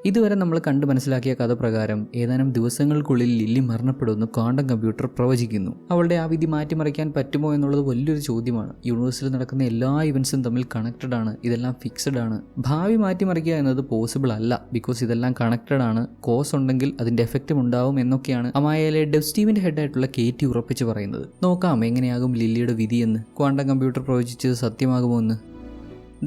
ഇതുവരെ നമ്മൾ കണ്ടു മനസ്സിലാക്കിയ കഥ പ്രകാരം ഏതാനും ദിവസങ്ങൾക്കുള്ളിൽ ലില്ലി മരണപ്പെടുമെന്ന് ക്വാണ്ടം കമ്പ്യൂട്ടർ പ്രവചിക്കുന്നു. അവളുടെ ആ വിധി മാറ്റിമറിക്കാൻ പറ്റുമോ എന്നുള്ളത് വലിയൊരു ചോദ്യമാണ്. യൂണിവേഴ്സിൽ നടക്കുന്ന എല്ലാ ഇവന്റ്സും തമ്മിൽ കണക്റ്റഡ് ആണ്, ഇതെല്ലാം ഫിക്സഡ് ആണ്. ഭാവി മാറ്റിമറിക്കുക എന്നത് പോസിബിൾ അല്ല, ബിക്കോസ് ഇതെല്ലാം കണക്റ്റഡ് ആണ്. കോസ് ഉണ്ടെങ്കിൽ അതിന്റെ എഫക്റ്റും ഉണ്ടാവും എന്നൊക്കെയാണ് അമായയിലെ ഡെവ് സ്റ്റീവിന്റെ ഹെഡായിട്ടുള്ള കേറ്റി ഉറപ്പിച്ച് പറയുന്നത്. നോക്കാം എങ്ങനെയാകും ലില്ലിയുടെ വിധിയെന്ന്. ക്വാണ്ടം കമ്പ്യൂട്ടർ പ്രവചിച്ചത് സത്യമാകുമോ എന്ന്.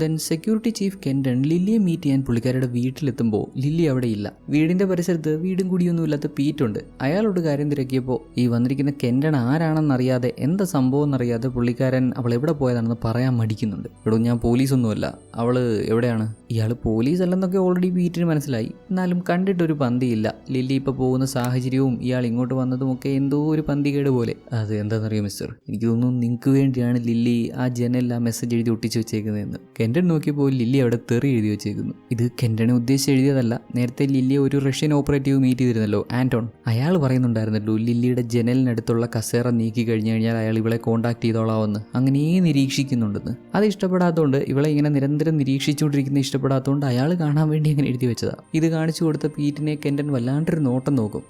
ദെൻ സെക്യൂരിറ്റി ചീഫ് കെൻഡൻ ലില്ലിയെ മീറ്റ് ചെയ്യാൻ പുള്ളിക്കാരുടെ വീട്ടിലെത്തുമ്പോൾ ലില്ലി അവിടെ ഇല്ല. വീടിന്റെ പരിസരത്ത് വീടും കൂടിയൊന്നും ഇല്ലാത്ത പീറ്റുണ്ട്. അയാളോട് കാര്യം തിരക്കിയപ്പോൾ ഈ വന്നിരിക്കുന്ന കെൻഡൻ ആരാണെന്നറിയാതെ എന്താ സംഭവം എന്നറിയാതെ പുള്ളിക്കാരൻ അവൾ എവിടെ പോയതാണെന്ന് പറയാൻ മടിക്കുന്നുണ്ട്. ഇവിടെ ഞാൻ പോലീസൊന്നുമല്ല, അവള് എവിടെയാണ്? ഇയാൾ പോലീസ് അല്ലെന്നൊക്കെ ഓൾറെഡി പീറ്റിന് മനസ്സിലായി. എന്നാലും കണ്ടിട്ടൊരു പന്തിയില്ല. ലില്ലി ഇപ്പോൾ പോകുന്ന സാഹചര്യവും ഇയാൾ ഇങ്ങോട്ട് വന്നതുമൊക്കെ എന്തോ ഒരു പന്തികേട് പോലെ. അത് എന്താണെന്നറിയോ മിസ്റ്റർ, എനിക്ക് തോന്നുന്നു നിങ്ങൾക്ക് വേണ്ടിയാണ് ലില്ലി ആ ജനലിൽ ആ മെസ്സേജ് എഴുതി ഒട്ടിച്ച് വെച്ചേക്കുന്നതെന്ന്. കെൻഡൻ നോക്കിയപ്പോൾ ലില്ലി അവിടെ തെറി എഴുതി വെച്ചേക്കുന്നു. ഇത് കെൻഡനെ ഉദ്ദേശിച്ച് എഴുതിയതല്ല. നേരത്തെ ലില്ലിയെ ഒരു റഷ്യൻ ഓപ്പറേറ്റീവ് മീറ്റ് ചെയ്തിരുന്നല്ലോ, ആന്റോൺ. അയാൾ പറയുന്നുണ്ടായിരുന്നല്ലോ ലില്ലിയുടെ ജനലിനടുത്തുള്ള കസേര നീക്കി കഴിഞ്ഞു കഴിഞ്ഞാൽ അയാൾ ഇവളെ കോൺടാക്ട് ചെയ്തോളാമെന്ന്. അങ്ങനെ നിരീക്ഷിക്കുന്നുണ്ടെന്ന്. അത് ഇഷ്ടപ്പെടാത്തതുകൊണ്ട്, ഇവളെ ഇങ്ങനെ നിരന്തരം നിരീക്ഷിച്ചുകൊണ്ടിരിക്കുന്ന ഇഷ്ടപ്പെടാത്തതുകൊണ്ട് അയാൾ കാണാൻ വേണ്ടി അങ്ങനെ എഴുതി വെച്ചതാ. ഇത് കാണിച്ചു കൊടുത്ത പീറ്റിനെ കെൻഡൻ വല്ലാണ്ടൊരു നോട്ടം നോക്കും.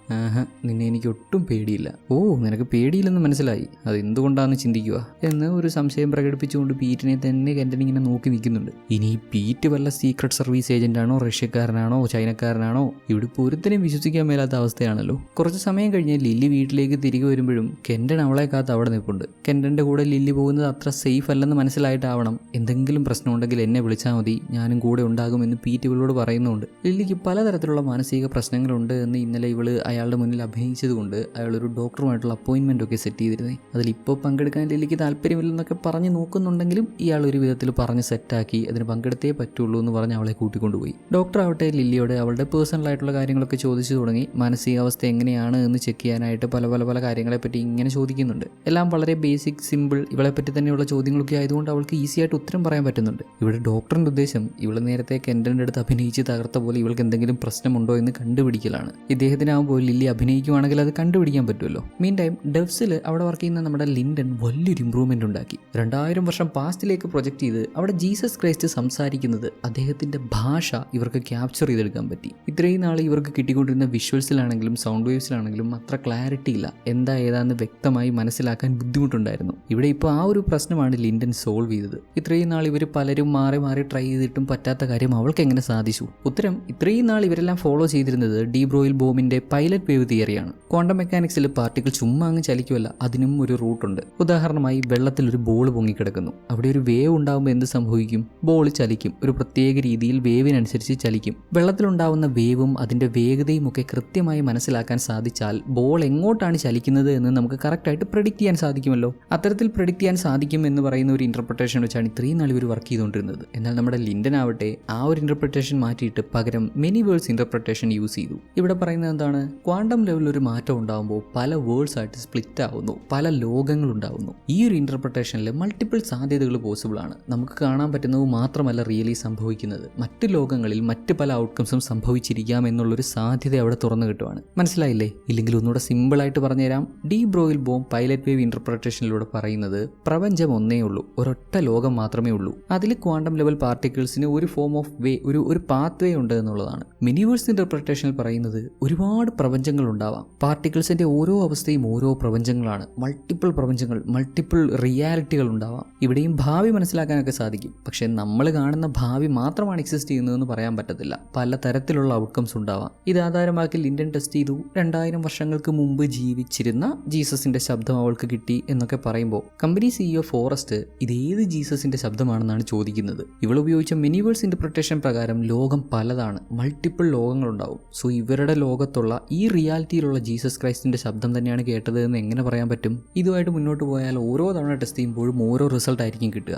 നിന്നെ എനിക്ക് ഒട്ടും പേടിയില്ല. ഓ, നിനക്ക് പേടിയില്ലെന്ന് മനസ്സിലായി, അത് എന്തുകൊണ്ടാണെന്ന് ചിന്തിക്കുക എന്ന് ഒരു സംശയം പ്രകടിപ്പിച്ചുകൊണ്ട് പീറ്റിനെ തന്നെ കെൻഡൻ ഇങ്ങനെ നോക്കി നിൽക്കുന്നുണ്ട്. ഇനി പീറ്റ് വല്ല സീക്രട്ട് സർവീസ് ഏജന്റ് ആണോ, റഷ്യക്കാരനാണോ, ചൈനക്കാരനാണോ? ഇവിടെ ഇപ്പോൾ ഒരുത്തനെയും വിശ്വസിക്കാൻ മേലാത്ത അവസ്ഥയാണല്ലോ. കുറച്ച് സമയം കഴിഞ്ഞ് ലില്ലി വീട്ടിലേക്ക് തിരികെ വരുമ്പോഴും കെൻഡൻ അവളെ കാത്ത് അവിടെ നിൽപ്പുണ്ട്. കെൻഡന്റെ കൂടെ ലില്ലി പോകുന്നത് അത്ര സേഫ് അല്ലെന്ന് മനസ്സിലായിട്ടാവണം. എന്തെങ്കിലും പ്രശ്നമുണ്ടെങ്കിൽ എന്നെ വിളിച്ചാൽ മതി, ഞാനും കൂടെ ഉണ്ടാകുമെന്ന് പീറ്റ് ഇവളോട് പറയുന്നുണ്ട്. ലില്ലിക്ക് പലതരത്തിലുള്ള മാനസിക പ്രശ്നങ്ങളുണ്ട് എന്ന് ഇന്നലെ ഇവള് അയാളുടെ മുന്നിൽ അഭിനയിച്ചതുകൊണ്ട് അയാളൊരു ഡോക്ടറുമായിട്ടുള്ള അപ്പോയിന്റ്മെന്റ് ഒക്കെ സെറ്റ് ചെയ്തിരുന്നത്. അതിലിപ്പോൾ പങ്കെടുക്കാൻ ലില്ലിക്ക് താല്പര്യമില്ലെന്നൊക്കെ പറഞ്ഞ് നോക്കുന്നുണ്ടെങ്കിലും ഇയാൾ ഒരു വിധത്തിൽ പറഞ്ഞ് സെറ്റാക്കി അതിന് പങ്കെടുത്തേ പറ്റുള്ളൂ എന്ന് പറഞ്ഞ് അവളെ കൂട്ടിക്കൊണ്ടുപോയി. ഡോക്ടർ ആവട്ടെ ലില്ലിയോട് അവളുടെ പേഴ്സണൽ ആയിട്ടുള്ള കാര്യങ്ങളൊക്കെ ചോദിച്ചു തുടങ്ങി. മാനസികാവസ്ഥ എങ്ങനെയാണ് എന്ന് ചെക്ക് ചെയ്യാനായിട്ട് പല കാര്യങ്ങളെപ്പറ്റി ഇങ്ങനെ ചോദിക്കുന്നുണ്ട്. എല്ലാം വളരെ ബേസിക്, സിമ്പിൾ, ഇവളെപ്പറ്റി തന്നെയുള്ള ചോദ്യങ്ങളൊക്കെ ആയതുകൊണ്ട് അവൾക്ക് ഈസി ആയിട്ട് ഉത്തരം പറയാൻ പറ്റുന്നുണ്ട്. ഇവിടെ ഡോക്ടറിന്റെ ഉദ്ദേശം ഇവള് നേരത്തെ കെൻഡന്റെ അടുത്ത് അഭിനയിച്ച് തകർത്ത പോലെ ഇവൾക്ക് എന്തെങ്കിലും പ്രശ്നമുണ്ടോ എന്ന് കണ്ടുപിടിക്കലാണ്. ഇദ്ദേഹത്തിനാവുമ്പോൾ ലില്ലി അഭിനയിക്കുവാണെങ്കിൽ അത് കണ്ടുപിടിക്കാൻ പറ്റുമല്ലോ. മീൻ ടൈം ഡെവ്സിൽ അവിടെ വർക്ക് ചെയ്യുന്ന നമ്മുടെ ലിൻഡൻ വലിയൊരു ഇമ്പ്രൂവ്മെന്റ് ഉണ്ടാക്കി. 2000 വർഷം പാസ്റ്റിലേക്ക് പ്രൊജക്ട് ചെയ്ത് അവിടെ ജീസസ് ക്രൈസ്റ്റ് സംസാരിക്കുന്നത് അദ്ദേഹത്തിന്റെ ഭാഷ ഇവർക്ക് ക്യാപ്ചർ ചെയ്തെടുക്കാൻ പറ്റി. ഇത്രയും നാൾ ഇവർക്ക് കിട്ടിക്കൊണ്ടിരുന്ന വിഷ്വൽസിലാണെങ്കിലും സൗണ്ട് വേവ്സിലാണെങ്കിലും അത്ര ക്ലാരിറ്റി ഇല്ല. എന്താ ഏതാന്ന് വ്യക്തമായി മനസ്സിലാക്കാൻ ബുദ്ധിമുട്ടുണ്ടായിരുന്നു. ഇവിടെ ഇപ്പോൾ ആ ഒരു പ്രശ്നമാണ് ലിൻഡൻ സോൾവ് ചെയ്തത്. ഇത്രയും നാൾ ഇവർ പലരും മാറി ട്രൈ ചെയ്തിട്ടും പറ്റാത്ത കാര്യം അവൾക്ക് എങ്ങനെ സാധിച്ചു? ഉത്തരം, ഇത്രയും നാൾ ഇവരെല്ലാം ഫോളോ ചെയ്തിരുന്നത് ഡി ബ്രോയിൽ ബോമിന്റെ പൈലറ്റ് വേവ് തിയറിയാണ്. ക്വാണ്ടം മെക്കാനിക്സിൽ പാർട്ടിക്കിൾ ചുമ്മാ അങ്ങ് ചലിക്കുമല്ല, അതിനും ഒരു റൂട്ടുണ്ട്. ഉദാഹരണമായി വെള്ളത്തിൽ ഒരു ബോൾ പൊങ്ങിക്കിടക്കുന്നു. അവിടെ ഒരു വേവ് ഉണ്ടാകുമ്പോൾ എന്ത് സംഭവിക്കും? ബോൾ ചലിക്കും, ഒരു പ്രത്യേക രീതിയിൽ വേവിനനുസരിച്ച് ചലിക്കും. വെള്ളത്തിലുണ്ടാവുന്ന വേവും അതിന്റെ വേഗതയും ഒക്കെ കൃത്യമായി മനസ്സിലാക്കാൻ സാധിച്ചാൽ ബോൾ എങ്ങോട്ടാണ് ചലിക്കുന്നത് എന്ന് നമുക്ക് കറക്റ്റായിട്ട് പ്രെഡിക്റ്റ് ചെയ്യാൻ സാധിക്കുമല്ലോ. അത്തരത്തിൽ പ്രെഡിക്റ്റ് ചെയ്യാൻ സാധിക്കും എന്ന് പറയുന്ന ഒരു ഇന്റർപ്രിട്ടേഷൻ വെച്ചാണ് ഇത്രയും നാൾ ഇവർ വർക്ക് ചെയ്തുകൊണ്ടിരുന്നത്. എന്നാൽ നമ്മുടെ ലിൻഡൻ ആവട്ടെ ആ ഒരു ഇന്റർപ്രിട്ടേഷൻ മാറ്റിയിട്ട് പകരം മെനി വേൾഡ്സ് ഇന്റർപ്രിട്ടേഷൻ യൂസ് ചെയ്തു. ഇവിടെ പറയുന്നത് എന്താണ്? ക്വാണ്ടം ലെവലിൽ ഒരു മാറ്റം ഉണ്ടാകുമ്പോൾ പല വേൾഡ്സ് ആയിട്ട് സ്പ്ലിറ്റ് ആവുന്നു, പല ലോകങ്ങൾ ഉണ്ടാവുന്നു. ഈ ഒരു ഇന്റർപ്രിട്ടേഷനിൽ മൾട്ടിപ്പിൾ സാധ്യതകൾ പോസിബിൾ ആണ്. നമുക്ക് കാണാൻ പറ്റുന്നത് മാത്രമല്ല റിയലി സംഭവിക്കുന്നത്. മറ്റ് ലോകങ്ങളിൽ മറ്റ് പല ഔട്ട്കംസും സംഭവിച്ചിരിക്കാം എന്നുള്ളൊരു സാധ്യത അവിടെ തുറന്നു കിട്ടുവാണ്. മനസ്സിലായില്ലേ? ഇല്ലെങ്കിൽ ഒന്നുകൂടെ സിമ്പിൾ ആയിട്ട് പറഞ്ഞുതരാം. ഡി ബ്രോയിൽ ബോം പൈലറ്റ് വേവ് ഇന്റർപ്രിട്ടേഷനിലൂടെ പറയുന്നത് പ്രപഞ്ചം ഒന്നേ ഉള്ളൂ, ഒരൊറ്റ ലോകം മാത്രമേ ഉള്ളൂ. അതിൽ ക്വാണ്ടം ലെവൽ പാർട്ടിക്കിൾസിന് ഒരു ഫോം ഓഫ് വേ, ഒരു പാത്ത് വേ ഉണ്ട് എന്നുള്ളതാണ്. മിനിവേഴ്സ് ഇന്റർപ്രിട്ടേഷനിൽ പറയുന്നത് ഒരുപാട് പ്രപഞ്ചങ്ങൾ ഉണ്ടാവാം. പാർട്ടിക്കിൾസിന്റെ ഓരോ അവസ്ഥയും ഓരോ പ്രപഞ്ചങ്ങളാണ്. മൾട്ടിപ്പിൾ പ്രപഞ്ചങ്ങൾ, മൾട്ടിപ്പിൾ റിയാലിറ്റികൾ ഉണ്ടാവാം. ഇവിടെയും ഭാവി മനസ്സിലാക്കാനൊക്കെ സാധിക്കും. പക്ഷെ നമ്മൾ കാണുന്ന ഭാവി മാത്രമാണ് എക്സിസ്റ്റ് ചെയ്യുന്നതെന്ന് പറയാൻ പറ്റത്തില്ല. പല തരത്തിലുള്ള ഔട്ട്കംസ് ഉണ്ടാവാം. ഇത് ആധാരമാക്കി ലിൻഡൻ ടെസ്റ്റ് ചെയ്തു. 2000 വർഷങ്ങൾക്ക് മുമ്പ് ജീവിച്ചിരുന്ന ജീസസിന്റെ ശബ്ദം അവൾക്ക് കിട്ടി എന്നൊക്കെ പറയുമ്പോൾ കമ്പനി CEO ഫോറസ്റ്റ് ഇതേത് ജീസസിന്റെ ശബ്ദമാണെന്നാണ് ചോദിക്കുന്നത്. ഇവൾ ഉപയോഗിച്ച മിനിവേഴ്സ് ഇന്റർപ്രിട്ടേഷൻ പ്രകാരം ലോകം പലതാണ്, മൾട്ടിപ്പിൾ ലോകങ്ങളുണ്ടാവും. സോ ഇവരുടെ ലോകത്തുള്ള ഈ റിയാലിറ്റിയിലുള്ള ജീസസ് ക്രൈസ്റ്റിന്റെ ശബ്ദം തന്നെയാണ് കേട്ടത് എന്ന് എങ്ങനെ പറയാൻ പറ്റും? ഇതുമായിട്ട് മുന്നോട്ട് പോയാൽ ഓരോ തവണ ടെസ്റ്റ് ചെയ്യുമ്പോഴും ഓരോ റിസൾട്ട് ആയിരിക്കും കിട്ടുക.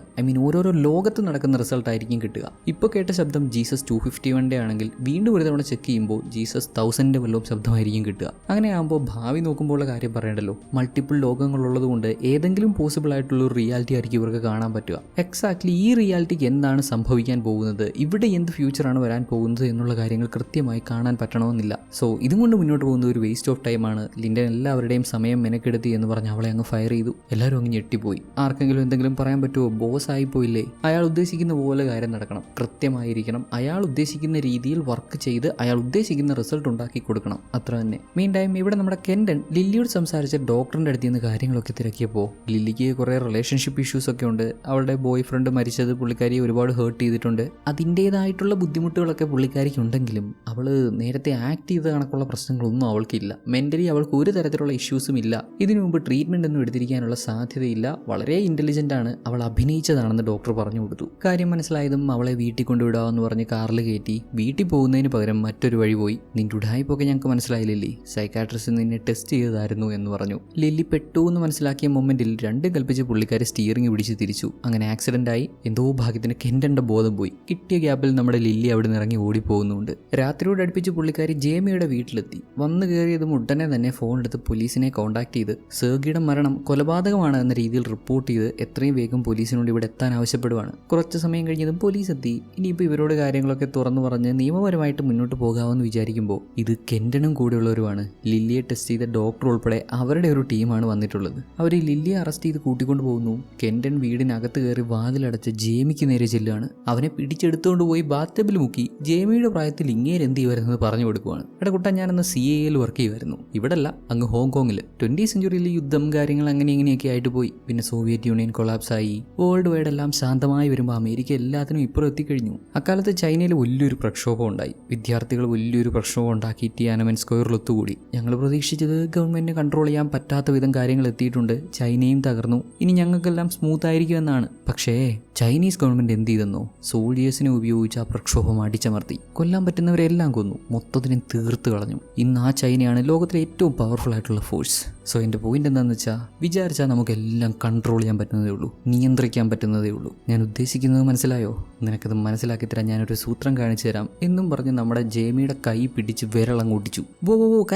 ഓരോരോ ലോകത്ത് നടക്കുന്ന റിസൾട്ട് ആയിരിക്കും കിട്ടുക. ഇപ്പോൾ കേട്ട ശബ്ദം ജീസസ് 251 ആണെങ്കിൽ വീണ്ടും ഒരു തവണ ചെക്ക് ചെയ്യുമ്പോൾ ജീസസ് 1000 വല്ലതും ശബ്ദമായിരിക്കും കിട്ടുക. അങ്ങനെ ആകുമ്പോൾ ഭാവി നോക്കുമ്പോൾ ഉള്ള കാര്യം പറയണ്ടല്ലോ. മൾട്ടിപ്പിൾ ലോകങ്ങളുള്ളത് കൊണ്ട് ഏതെങ്കിലും പോസിബിൾ ആയിട്ടുള്ള ഒരു റിയാലിറ്റി ആയിരിക്കും ഇവർക്ക് കാണാൻ പറ്റുക. എക്സാക്ട്ലി ഈ റിയാലിറ്റിക്ക് എന്താണ് സംഭവിക്കാൻ പോകുന്നത്, ഇവിടെ എന്ത് ഫ്യൂച്ചറാണ് വരാൻ പോകുന്നത് എന്നുള്ള കാര്യങ്ങൾ കൃത്യമായി കാണാൻ പറ്റണമെന്നില്ല. സോ ഇതും കൊണ്ട് മുന്നോട്ട് പോകുന്നത് ഒരു വേസ്റ്റ് ഓഫ് ടൈമാണ്. ലിൻഡൻ എല്ലാവരുടെയും സമയം മെനക്കെടുത്തി എന്ന് പറഞ്ഞ് അവളെ അങ്ങ് ഫയർ ചെയ്തു. എല്ലാവരും അങ്ങ് ഞെട്ടിപ്പോയി. ആർക്കെങ്കിലും എന്തെങ്കിലും പറയാൻ പറ്റുമോ? ബോസ് ആയിപ്പോയില്ലേ? അയാൾ അയാൾ ഉദ്ദേശിക്കുന്ന പോലെ കാര്യം നടക്കണം, കൃത്യമായിരിക്കണം, അയാൾ ഉദ്ദേശിക്കുന്ന രീതിയിൽ വർക്ക് ചെയ്ത് അയാൾ ഉദ്ദേശിക്കുന്ന റിസൾട്ട് ഉണ്ടാക്കി കൊടുക്കണം, അത്ര തന്നെ. മീൻ ടൈം ഇവിടെ നമ്മുടെ കെൻഡൻ ലില്ലിയോട് സംസാരിച്ച ഡോക്ടറിൻ്റെ അടുത്ത് നിന്ന് കാര്യങ്ങളൊക്കെ തിരക്കിയപ്പോൾ ലില്ലിക്ക് കുറേ റിലേഷൻഷിപ്പ് ഇഷ്യൂസ് ഒക്കെ ഉണ്ട്. അവളുടെ ബോയ് ഫ്രണ്ട് മരിച്ചത് പുള്ളിക്കാരിയെ ഒരുപാട് ഹേർട്ട് ചെയ്തിട്ടുണ്ട്. അതിൻ്റേതായിട്ടുള്ള ബുദ്ധിമുട്ടുകളൊക്കെ പുള്ളിക്കാരിക്ക് ഉണ്ടെങ്കിലും അവൾ നേരത്തെ ആക്ട് ചെയ്ത കണക്കുള്ള പ്രശ്നങ്ങളൊന്നും അവൾക്കില്ല. മെൻ്റലി അവൾക്ക് ഒരു തരത്തിലുള്ള ഇഷ്യൂസും ഇല്ല. ഇതിനു മുമ്പ് ട്രീറ്റ്മെൻ്റ് ഒന്നും എടുത്തിരിക്കാനുള്ള സാധ്യതയില്ല. വളരെ ഇൻ്റലിജൻ്റ് ആണ്, അവൾ അഭിനയിച്ചതാണെന്ന് ഡോക്ടർ പറഞ്ഞു കൊടുത്തു. കാര്യം മനസ്സിലായതും അവളെ വീട്ടിൽ കൊണ്ടുവിടാമെന്ന് പറഞ്ഞ് കാറിൽ കയറ്റി വീട്ടിൽ പോകുന്നതിന് പകരം മറ്റൊരു വഴി പോയി. നിന്റെ ഉടായ്പൊക്കെ ഞങ്ങൾക്ക് മനസ്സിലായില്ലേ, സൈക്കാട്രിസ്റ്റ് നിന്നെ ടെസ്റ്റ് ചെയ്തായിരുന്നു എന്ന് പറഞ്ഞു. ലില്ലി പെട്ടു എന്ന് മനസ്സിലാക്കിയ മൊമെന്റിൽ രണ്ടും കൽപ്പിച്ച് പുള്ളിക്കാരെ സ്റ്റിയറിംഗ് പിടിച്ച് തിരിച്ചു. അങ്ങനെ ആക്സിഡന്റ് ആയി. എന്തോ ഭാഗ്യത്തിന് കെൻഡന്റെ ബോധം പോയി. കിട്ടിയ ഗ്യാപ്പിൽ നമ്മുടെ ലില്ലി അവിടെ നിന്ന് ഇറങ്ങി ഓടിപ്പോകുന്നുണ്ട്. രാത്രിയോട് അടുപ്പിച്ച് പുള്ളിക്കാരി ജേമിയുടെ വീട്ടിലെത്തി. വന്നു കയറിയതും ഉടനെ തന്നെ ഫോൺ എടുത്ത് പോലീസിനെ കോൺടാക്ട് ചെയ്ത് സെർഗിയുടെ മരണം കൊലപാതകമാണ് എന്ന രീതിയിൽ റിപ്പോർട്ട് ചെയ്ത് എത്രയും വേഗം പോലീസിനോട് ഇവിടെ എത്താൻ ആവശ്യപ്പെടുവാണ്. കുറച്ച് സമയം കഴിഞ്ഞതും പോലീസ് എത്തി. ഇനിയിപ്പോൾ ഇവരോട് കാര്യങ്ങളൊക്കെ തുറന്നു പറഞ്ഞ് നിയമപരമായിട്ട് മുന്നോട്ട് പോകാമെന്ന് വിചാരിക്കുമ്പോൾ ഇത് കെൻഡനും കൂടെയുള്ളവരുമാണ്. ലില്ലിയെ ടെസ്റ്റ് ചെയ്ത ഡോക്ടർ ഉൾപ്പെടെ അവരുടെ ഒരു ടീമാണ് വന്നിട്ടുള്ളത്. അവർ ലില്ലിയെ അറസ്റ്റ് ചെയ്ത് കൂട്ടിക്കൊണ്ടു പോകുന്നു. കെൻഡൻ വീടിനകത്ത് കയറി വാതിലടച്ച് ജേമിക്ക് നേരെ ചെല്ലുകയാണ്. അവനെ പിടിച്ചെടുത്തുകൊണ്ട് പോയി ബാത്ടബിൽ മുക്കി ജേമിയുടെ പ്രായത്തിൽ ഇങ്ങേരെന്ത് ചെയ്യുമായിരുന്നത് പറഞ്ഞു കൊടുക്കുവാണ്. എടാ ഞാനന്ന് CIA വർക്ക് ചെയ്യുമായിരുന്നു. ഇവിടല്ല, അങ്ങ് ഹോങ്കോങ്ങിൽ. 20th സെഞ്ചുറിയിൽ യുദ്ധം കാര്യങ്ങൾ അങ്ങനെ ഇങ്ങനെയൊക്കെ ആയിട്ട് പോയി. പിന്നെ സോവിയറ്റ് യൂണിയൻ കൊളാപ്സ് ആയി. വേൾഡ് വൈഡ് എല്ലാം ശാന്തമായി വരുമ്പോൾ അമേരിക്ക എല്ലാത്തിനും ഇപ്പുറം എത്തിക്കഴിഞ്ഞു. അക്കാലത്ത് ചൈനയിൽ വലിയൊരു പ്രക്ഷോഭം ഉണ്ടായി. വിദ്യാർത്ഥികൾ വലിയൊരു പ്രക്ഷോഭം ഉണ്ടാക്കി ടിയാനമെൻ സ്ക്വയറിൽ ഒത്തുകൂടി. ഞങ്ങൾ പ്രതീക്ഷിച്ചത് ഗവൺമെന്റിന് കൺട്രോൾ ചെയ്യാൻ പറ്റാത്ത വിധം കാര്യങ്ങൾ എത്തിയിട്ടുണ്ട്. ചൈനയും തകർന്നു. ഇനി ഞങ്ങൾക്കെല്ലാം സ്മൂത്ത് ആയിരിക്കുമെന്നാണ്. പക്ഷേ ചൈനീസ് ഗവൺമെന്റ് എന്ത് ചെയ്തെന്നോ, സോൾജിയേഴ്സിനെ ഉപയോഗിച്ച് ആ പ്രക്ഷോഭം അടിച്ചമർത്തി. കൊല്ലാൻ പറ്റുന്നവരെല്ലാം കൊന്നു. മൊത്തത്തിനെ തീർത്ത് കളഞ്ഞു. ഇന്ന് ആ ചൈനയാണ് ലോകത്തിലെ ഏറ്റവും പവർഫുൾ ആയിട്ടുള്ള ഫോഴ്സ്. സോ എൻ്റെ പോയിന്റ് എന്താണെന്ന് വെച്ചാൽ, വിചാരിച്ചാൽ നമുക്കെല്ലാം കൺട്രോൾ ചെയ്യാൻ പറ്റുന്നതേ ഉള്ളൂ, നിയന്ത്രിക്കാൻ പറ്റുന്നതേ ഉള്ളൂ. ഞാൻ ഉദ്ദേശിക്കുന്നത് മനസ്സിലായോ? നിനക്കത് മനസ്സിലാക്കി തരാൻ ഞാനൊരു സൂത്രം കാണിച്ചു തരാം എന്നും പറഞ്ഞ് നമ്മുടെ ജേമിയുടെ കൈ പിടിച്ച് വിരളങ്ങോട്ടിച്ചു.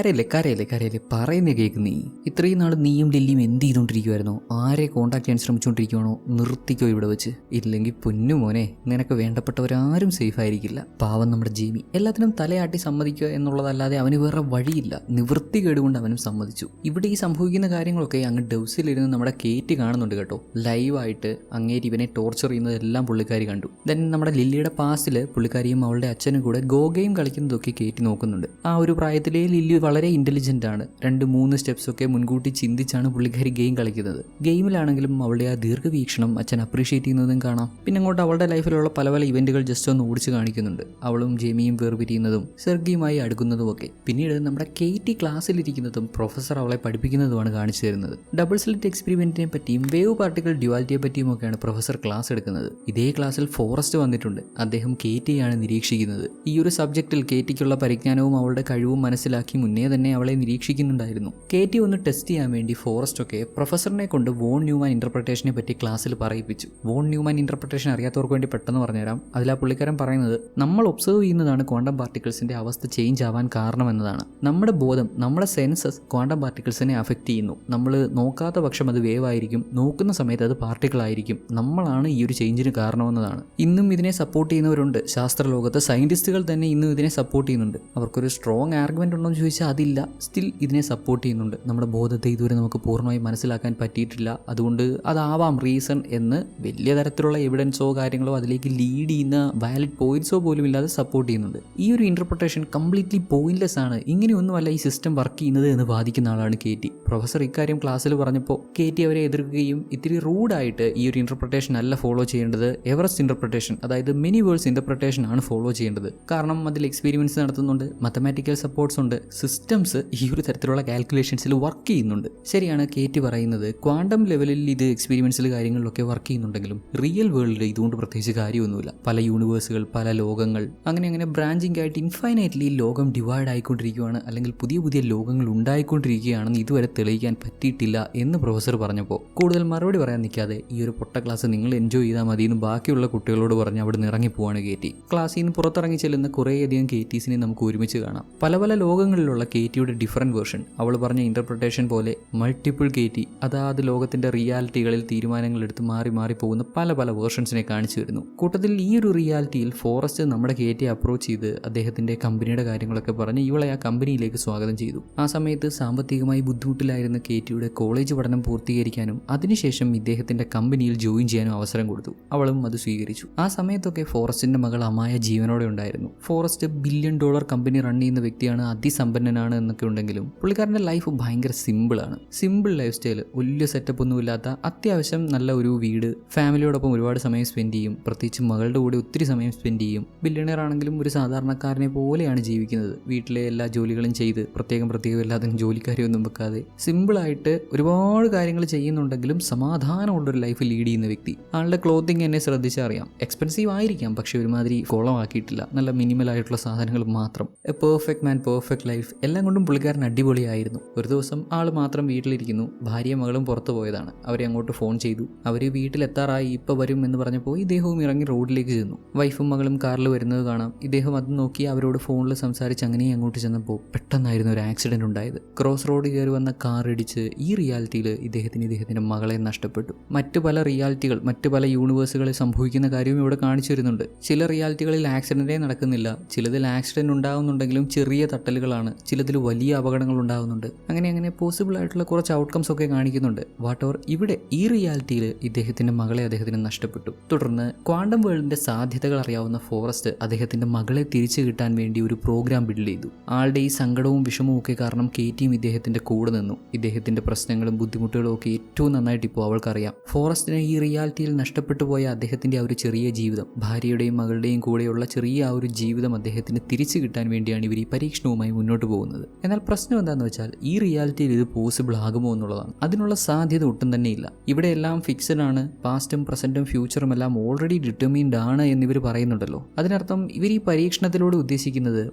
കരയല്ലേ പറയുന്നേ കേൾക്ക്. നീ ഇത്രയും നാൾ നീയും ലില്ലിയും എന്ത് ചെയ്തുകൊണ്ടിരിക്കുമായിരുന്നോ? ആരെ കോൺടാക്ട് ചെയ്യാൻ ശ്രമിച്ചുകൊണ്ടിരിക്കുവാണോ? നിർത്തിക്കോ ഇവിടെ വെച്ച്. ഇല്ലെങ്കിൽ പൊന്നു മോനെ, നിനക്ക് വേണ്ടപ്പെട്ടവരാരും സേഫ് ആയിരിക്കില്ല. പാവം നമ്മുടെ ജേമി എല്ലാത്തിനും തലയാട്ടി സമ്മതിക്കുക എന്നുള്ളതല്ലാതെ അവന് വേറെ വഴിയില്ല. നിവൃത്തി കേടുകൊണ്ട് അവനും സമ്മതിച്ചു. ഇവിടെ ഈ സംഭവിക്കുന്ന കാര്യങ്ങളൊക്കെ അങ്ങ് ഡൗസിലിരുന്ന് നമ്മുടെ കേറ്റ് കാണുന്നുണ്ട് കേട്ടോ. ലൈവായിട്ട് അങ്ങേര് ഇവനെ ടോർച്ചർ ചെയ്യുന്നതെല്ലാം പുള്ളിക്കാരി കണ്ടു. ദെൻ നമ്മുടെ ലില്ലിയുടെ പാസ്റ്റിൽ പുള്ളിക്കാരിയും അവളുടെ അച്ഛനും കൂടെ ഗോ ഗെയിം കളിക്കുന്നതൊക്കെ കേറ്റ് നോക്കുന്നുണ്ട്. ആ ഒരു പ്രായത്തിലെ ലില്ലി വളരെ ഇന്റലിജന്റ് ആണ്. 2-3 സ്റ്റെപ്സ് ഒക്കെ മുൻകൂട്ടി ചിന്തിച്ചാണ് പുള്ളിക്കാരി ഗെയിം കളിക്കുന്നത്. ഗെയിമിലാണെങ്കിലും അവളുടെ ആ ദീർഘവീക്ഷണം അച്ഛൻ അപ്രീഷിയേറ്റ് ചെയ്യുന്നതും കാണാം. പിന്നെ അങ്ങോട്ട് അവളുടെ ലൈഫിലുള്ള പല പല ഇവന്റുകൾ ജസ്റ്റ് ഒന്ന് ഓടിച്ച് കാണിക്കുന്നുണ്ട്. അവളും ജേമിയും വേർപിരിയുന്നതും സെർഗിയുമായി അടുക്കുന്നതും ഒക്കെ. പിന്നീട് നമ്മുടെ കേറ്റി ക്ലാസ്സിലിരിക്കുന്നതും പ്രൊഫസർ അവളെ പഠിപ്പിക്കുന്നതുമാണ് കാണിച്ചു തരുന്നത്. ഡബിൾ സ്ലിറ്റ് എക്സ്പെരിമെന്റിനെ പറ്റിയും വേവ് പാർട്ടിക്കൽ ഡ്യുവാലിറ്റിയെ പറ്റിയും ഒക്കെയാണ് പ്രൊഫസർ ക്ലാസ് എടുക്കുന്നത്. ഇതേ ക്ലാസ്സിൽ ഫോറസ്റ്റ് വന്നിട്ടുണ്ട്. അദ്ദേഹം കേറ്റിയാണ് നിരീക്ഷിക്കുന്നത്. ഈ ഒരു സബ്ജക്റ്റിൽ കേറ്റിക്കുള്ള പരിജ്ഞാനവും അവളുടെ കഴിവും മനസ്സിലാക്കി മുന്നേ തന്നെ അവളെ നിരീക്ഷിക്കുന്നുണ്ടായിരുന്നു. കേറ്റി ഒന്ന് ടെസ്റ്റ് ചെയ്യാൻ വേണ്ടി ഫോറസ്റ്റ് ഒക്കെ പ്രൊഫസറിനെ കൊണ്ട് വോൺ ന്യൂമാൻ ഇന്റർപ്രിട്ടേഷനെ പറ്റി ക്ലാസ്സിൽ പറയിപ്പിച്ചു. വോൺ ന്യൂമാൻ ഇന്റർപ്രിട്ടേഷൻ അറിയാത്തവർക്ക് വേണ്ടി പെട്ടെന്ന് പറഞ്ഞുതരാം. അതിൽ ആ പുള്ളിക്കാരൻ പറയുന്നത്, നമ്മൾ ഒബ്സർവ് ചെയ്യുന്നതാണ് ക്വാണ്ടം പാർട്ടിക്കിൾസിന്റെ അവസ്ഥ ചേഞ്ച് ആവാൻ കാരണമെന്നതാണ്. നമ്മുടെ ബോധം, നമ്മുടെ സെൻസസ് ക്വാണ്ടം പാർട്ടിക്കിൾസിനെ അഫക്റ്റ് ചെയ്യുന്നു. നമ്മൾ നോക്കാത്ത പക്ഷം അത് വേവ് ആയിരിക്കും, നോക്കുന്ന സമയത്ത് അത് പാർട്ടിക്കിൾ ആയിരിക്കും. നമ്മളാണ് ഈ ഒരു ചേഞ്ചിന് കാരണമെന്നതാണ്. ഇന്നും ഇതിനെ സപ്പോർട്ട് ചെയ്യുന്നവരുണ്ട്. ശാസ്ത്രലോകത്ത് സയന്റിസ്റ്റുകൾ തന്നെ ഇന്നും ഇതിനെ സപ്പോർട്ട് ചെയ്യുന്നുണ്ട്. അവർക്കൊരു സ്ട്രോങ് ആർഗ്യുമെന്റ് ഉണ്ടോ എന്ന് ചോദിച്ചാൽ അതില്ല. സ്റ്റിൽ ഇതിനെ സപ്പോർട്ട് ചെയ്യുന്നുണ്ട്. നമ്മുടെ ബോധത്തെ ഇതുവരെ നമുക്ക് പൂർണ്ണമായി മനസ്സിലാക്കാൻ പറ്റിയിട്ടില്ല. അതുകൊണ്ട് അതാവാം റീസൺ എന്ന് വലിയ തരത്തിലുള്ള എവിഡൻസോ കാര്യങ്ങളോ അതിലേക്ക് ലീഡ് ചെയ്യുന്ന വാലിഡ് പോയിന്റ്സോ പോലും ഇല്ലാതെ സപ്പോർട്ട് ചെയ്യുന്നുണ്ട്. ഈ ഒരു ഇന്റർപ്രിട്ടേഷൻ കംപ്ലീറ്റ്ലി പോയിന്റ്ലെസ് ആണ്. ഇങ്ങനെയൊന്നുമല്ല ഈ സിസ്റ്റം വർക്ക് ചെയ്യുന്നത് എന്ന് വാദിക്കുന്ന ആളാണ് കേറ്റി. പ്രൊഫസർ ഇക്കാര്യം ക്ലാസ്സിൽ പറഞ്ഞപ്പോൾ കേറ്റി അവരെ എതിർക്കുകയും ഇത്തിരി റൂഡായിട്ട് ഈ ഒരു ഇന്റർപ്രിട്ടേഷൻ അല്ല ഫോളോ ചെയ്യേണ്ടത്, എവറസ്റ്റ് ഇന്റർപ്രിട്ടേഷൻ, അതായത് മിനി വേൾഡ്സ് ഇന്റർപ്രിട്ടേഷൻ ആണ് ഫോളോ ചെയ്യേണ്ടത്. കാരണം അതിൽ എക്സ്പെരിമെന്റ്സ് നടത്തുന്നുണ്ട്, മാത്തമാറ്റിക്കൽ സപ്പോർട്ട്സ് ഉണ്ട്, സിസ്റ്റംസ് ഈ ഒരു തരത്തിലുള്ള കാൽക്കുലേഷൻസിൽ വർക്ക് ചെയ്യുന്നുണ്ട്. ശരിയാണ് കേറ്റി പറയുന്നത്, ക്വാണ്ടം ലെവലിൽ ഇത് എക്സ്പെരിമെന്റ്സിൽ കാര്യങ്ങളിലൊക്കെ വർക്ക് ചെയ്യുന്നുണ്ടെങ്കിലും റിയൽ വേൾഡിൽ ഇതുകൊണ്ട് പ്രത്യേകിച്ച് കാര്യമൊന്നുമില്ല. പല യൂണിവേഴ്സുകൾ, പല ലോകങ്ങൾ, അങ്ങനെ ബ്രാഞ്ചിങ് ആയിട്ട് ഇൻഫൈനൈറ്റ്ലി ലോകം ഡിവൈഡ് ആയിക്കൊണ്ടിരിക്കുകയാണ്, അല്ലെങ്കിൽ പുതിയ പുതിയ ലോകങ്ങൾ ഉണ്ടായിക്കൊണ്ടിരിക്കുകയാണെന്ന് ഇതുവരെ തെളിയിക്കാൻ പറ്റിയിട്ടില്ല എന്ന് പ്രൊഫസർ പറഞ്ഞപ്പോൾ കൂടുതൽ മറുപടി പറയാൻ നിൽക്കാതെ ഈ ഒരു പൊട്ട ക്ലാസ് നിങ്ങൾ എൻജോയ് ചെയ്താൽ മതി എന്ന് ബാക്കിയുള്ള കുട്ടികളോട് പറഞ്ഞ് അവിടെ നിന്ന് ഇറങ്ങിപ്പോവാണ് കേറ്റി. ക്ലാസ്സിൽ നിന്ന് പുറത്തിറങ്ങി ചെല്ലുന്ന കുറേയധികം കേറ്റീസിനെ നമുക്ക് ഒരുമിച്ച് കാണാം. പല പല ലോകങ്ങളിലുള്ള കേറ്റിയുടെ ഡിഫറൻറ്റ് വേർഷൻ. അവൾ പറഞ്ഞ ഇന്റർപ്രിട്ടേഷൻ പോലെ മൾട്ടിപ്പിൾ കേറ്റി അതാത് ലോകത്തിന്റെ റിയാലിറ്റികളിൽ തീരുമാനങ്ങൾ എടുത്ത് മാറി മാറി പോകുന്ന പല പല വേർഷൻസിനെ കാണിച്ചു വരുന്നു. കൂട്ടത്തിൽ ഈ ഒരു റിയാലിറ്റിയിൽ ഫോറസ്റ്റ് നമ്മുടെ കേറ്റിയെ അപ്രോച്ച് ചെയ്ത് അദ്ദേഹത്തിന്റെ കമ്പനിയുടെ കാര്യങ്ങളൊക്കെ പറഞ്ഞ് ഇവളെ ആ കമ്പനിയിലേക്ക് സ്വാഗതം ചെയ്തു. ആ സമയത്ത് സാമ്പത്തികമായി ബുദ്ധിമുട്ടിലായിരുന്ന കേറ്റിയുടെ കോളേജ് പഠനം പൂർത്തീകരിക്കാനും അതിനുശേഷം ഇദ്ദേഹത്തിന്റെ കമ്പനിയിൽ ജോയിൻ ചെയ്യാനും അവസരം കൊടുത്തു. അവളും അത് സ്വീകരിച്ചു. ആ സമയത്തൊക്കെ ഫോറസ്റ്റിന്റെ മകൾ അമായ ജീവനോടെ ഉണ്ടായിരുന്നു. ഫോറസ്റ്റ് $1 ബില്യൺ കമ്പനി റൺ ചെയ്യുന്ന വ്യക്തിയാണ്, അതിസമ്പന്നനാണ് എന്നൊക്കെ ഉണ്ടെങ്കിലും പുള്ളിക്കാരൻ്റെ ലൈഫ് ഭയങ്കര സിമ്പിളാണ്. സിമ്പിൾ ലൈഫ് സ്റ്റൈൽ, വലിയ സെറ്റപ്പ് ഒന്നുമില്ലാത്ത അത്യാവശ്യം നല്ല ഒരു വീട്, ഫാമിലിയോടൊപ്പം ഒരുപാട് സമയം സ്പെൻഡ് ചെയ്യും, പ്രത്യേകിച്ച് മകളുടെ കൂടെ ഒത്തിരി സമയം സ്പെൻഡ് ചെയ്യും. ബില്യണർ ആണെങ്കിലും ഒരു സാധാരണക്കാരനെ പോലെയാണ് ജീവിക്കുന്നത്. വീട്ടിലെ എല്ലാ ജോലികളും ചെയ്ത് പ്രത്യേകം എല്ലാത്തിനും ജോലിക്കാരെയൊന്നും വെക്കാതെ സിമ്പിളായിട്ട് ഒരുപാട് കാര്യങ്ങൾ ചെയ്യുന്നുണ്ടെങ്കിലും സമാധാനമുള്ളൊരു ലൈഫ് ലീഡ് ചെയ്യുന്ന വ്യക്തി. ആളുടെ ക്ലോത്തിങ് എന്നെ ശ്രദ്ധിച്ചറിയാം. എക്സ്പെൻസീവ് ആയിരിക്കാം, പക്ഷെ ഒരുമാതിരി കുളമാക്കിയിട്ടില്ല. നല്ല മിനിമൽ ആയിട്ടുള്ള സാധനങ്ങൾ മാത്രം. A perfect man, perfect life. എല്ലാം കൊണ്ടും പുള്ളിക്കാരൻ അടിപൊളിയായിരുന്നു. ഒരു ദിവസം ആൾ മാത്രം വീട്ടിലിരിക്കുന്നു. ഭാര്യയും മകളും പുറത്തു പോയതാണ്. അവരെ അങ്ങോട്ട് ഫോൺ ചെയ്തു. അവർ വീട്ടിലെത്താറായി, ഇപ്പോൾ വരും എന്ന് പറഞ്ഞപ്പോൾ ഇദ്ദേഹവും ഇറങ്ങി റോഡിലേക്ക് ചെന്നു. വൈഫും മകളും കാറിൽ വരുന്നത് കാണാം. ഇദ്ദേഹം അത് നോക്കി അവരോട് ഫോണിൽ സംസാരിച്ച് അങ്ങനെ അങ്ങോട്ട് ചെന്നപ്പോൾ പെട്ടെന്നായിരുന്നു ഒരു ആക്സിഡന്റ് ഉണ്ടായത്. ക്രോസ് റോഡ് കയറി വന്ന കാർ ഇടിച്ച് ഈ റിയാലിറ്റിയിൽ ഇദ്ദേഹത്തിന്റെ മകളെ നഷ്ടപ്പെട്ടു. മറ്റു പല റിയാലിറ്റികൾ, മറ്റു പല യൂണിവേഴ്സുകളിൽ സംഭവിക്കുന്ന കാര്യവും ഇവിടെ കാണിച്ചു വരുന്നുണ്ട്. ചില റിയാലിറ്റികളിൽ ആക്സിഡന്റേ നടക്കുന്നില്ല, ചിലതിൽ ആക്സിഡന്റ് ഉണ്ടാകുന്നുണ്ടെങ്കിലും ചെറിയ തട്ടലുകളാണ്, ചിലതിൽ വലിയ അപകടങ്ങൾ ഉണ്ടാകുന്നുണ്ട്. അങ്ങനെ പോസിബിൾ ആയിട്ടുള്ള കുറച്ച് ഔട്ട്കംസ് ഒക്കെ കാണിക്കുന്നുണ്ട്. വാട്ട് എവർ, ഇവിടെ ഈ റിയാലിറ്റിയിൽ ഇദ്ദേഹത്തിന്റെ മകളെ അദ്ദേഹത്തിന് നഷ്ടപ്പെട്ടു. തുടർന്ന് ക്വാണ്ടം വേൾഡിന്റെ സാധ്യതകൾ അറിയാവുന്ന ഫോറസ്റ്റ് അദ്ദേഹത്തിന്റെ മകളെ തിരിച്ചു കിട്ടാൻ വേണ്ടി ഒരു പ്രോഗ്രാം ബിൽഡ് ചെയ്തു. ആളുടെ ഈ സങ്കടവും വിഷമവും ഒക്കെ കാരണം കേറ്റിയും ഇദ്ദേഹത്തിന്റെ കൂടെ നിന്നു. ഇദ്ദേഹത്തിന്റെ പ്രശ്നങ്ങളും ബുദ്ധിമുട്ടുകളും ഒക്കെ ഏറ്റവും നന്നായിട്ട് ഇപ്പോൾ അവൾക്കറിയാം. ഫോറസ്റ്റിനെ ഈ റിയാലിറ്റിയിൽ നഷ്ടപ്പെട്ടു പോയ അദ്ദേഹത്തിന്റെ ആ ഒരു ചെറിയ ജീവിതം, ഭാര്യയുടെയും മകളുടെയും കൂടെയുള്ള ചെറിയ ആ ഒരു ജീവിതം അദ്ദേഹത്തിന് തിരിച്ചു കിട്ടാൻ വേണ്ടിയാണ് ഇവർ ഈ പരീക്ഷണവുമായി മുന്നോട്ട് പോകുന്നത്. എന്നാൽ പ്രശ്നം എന്താണെന്ന് വെച്ചാൽ ഈ റിയാലിറ്റിയിൽ ഇത് പോസിബിൾ ആകുമോ എന്നുള്ളതാണ്. അതിനുള്ള സാധ്യത ഒട്ടും തന്നെ ഇല്ല. ഇവിടെ എല്ലാം ഫിക്സഡ് ആണ്. പാസ്റ്റും പ്രസന്റും ഫ്യൂച്ചറും എല്ലാം ഓൾറെഡി ഡിറ്റർമിൻഡ് ആണ് എന്നിവർ പറയുന്നുണ്ടല്ലോ. അതിനർത്ഥം ഇവർ ഈ പരീക്ഷണത്തിലൂടെ ഉദ്ദേശിക്കുന്നത്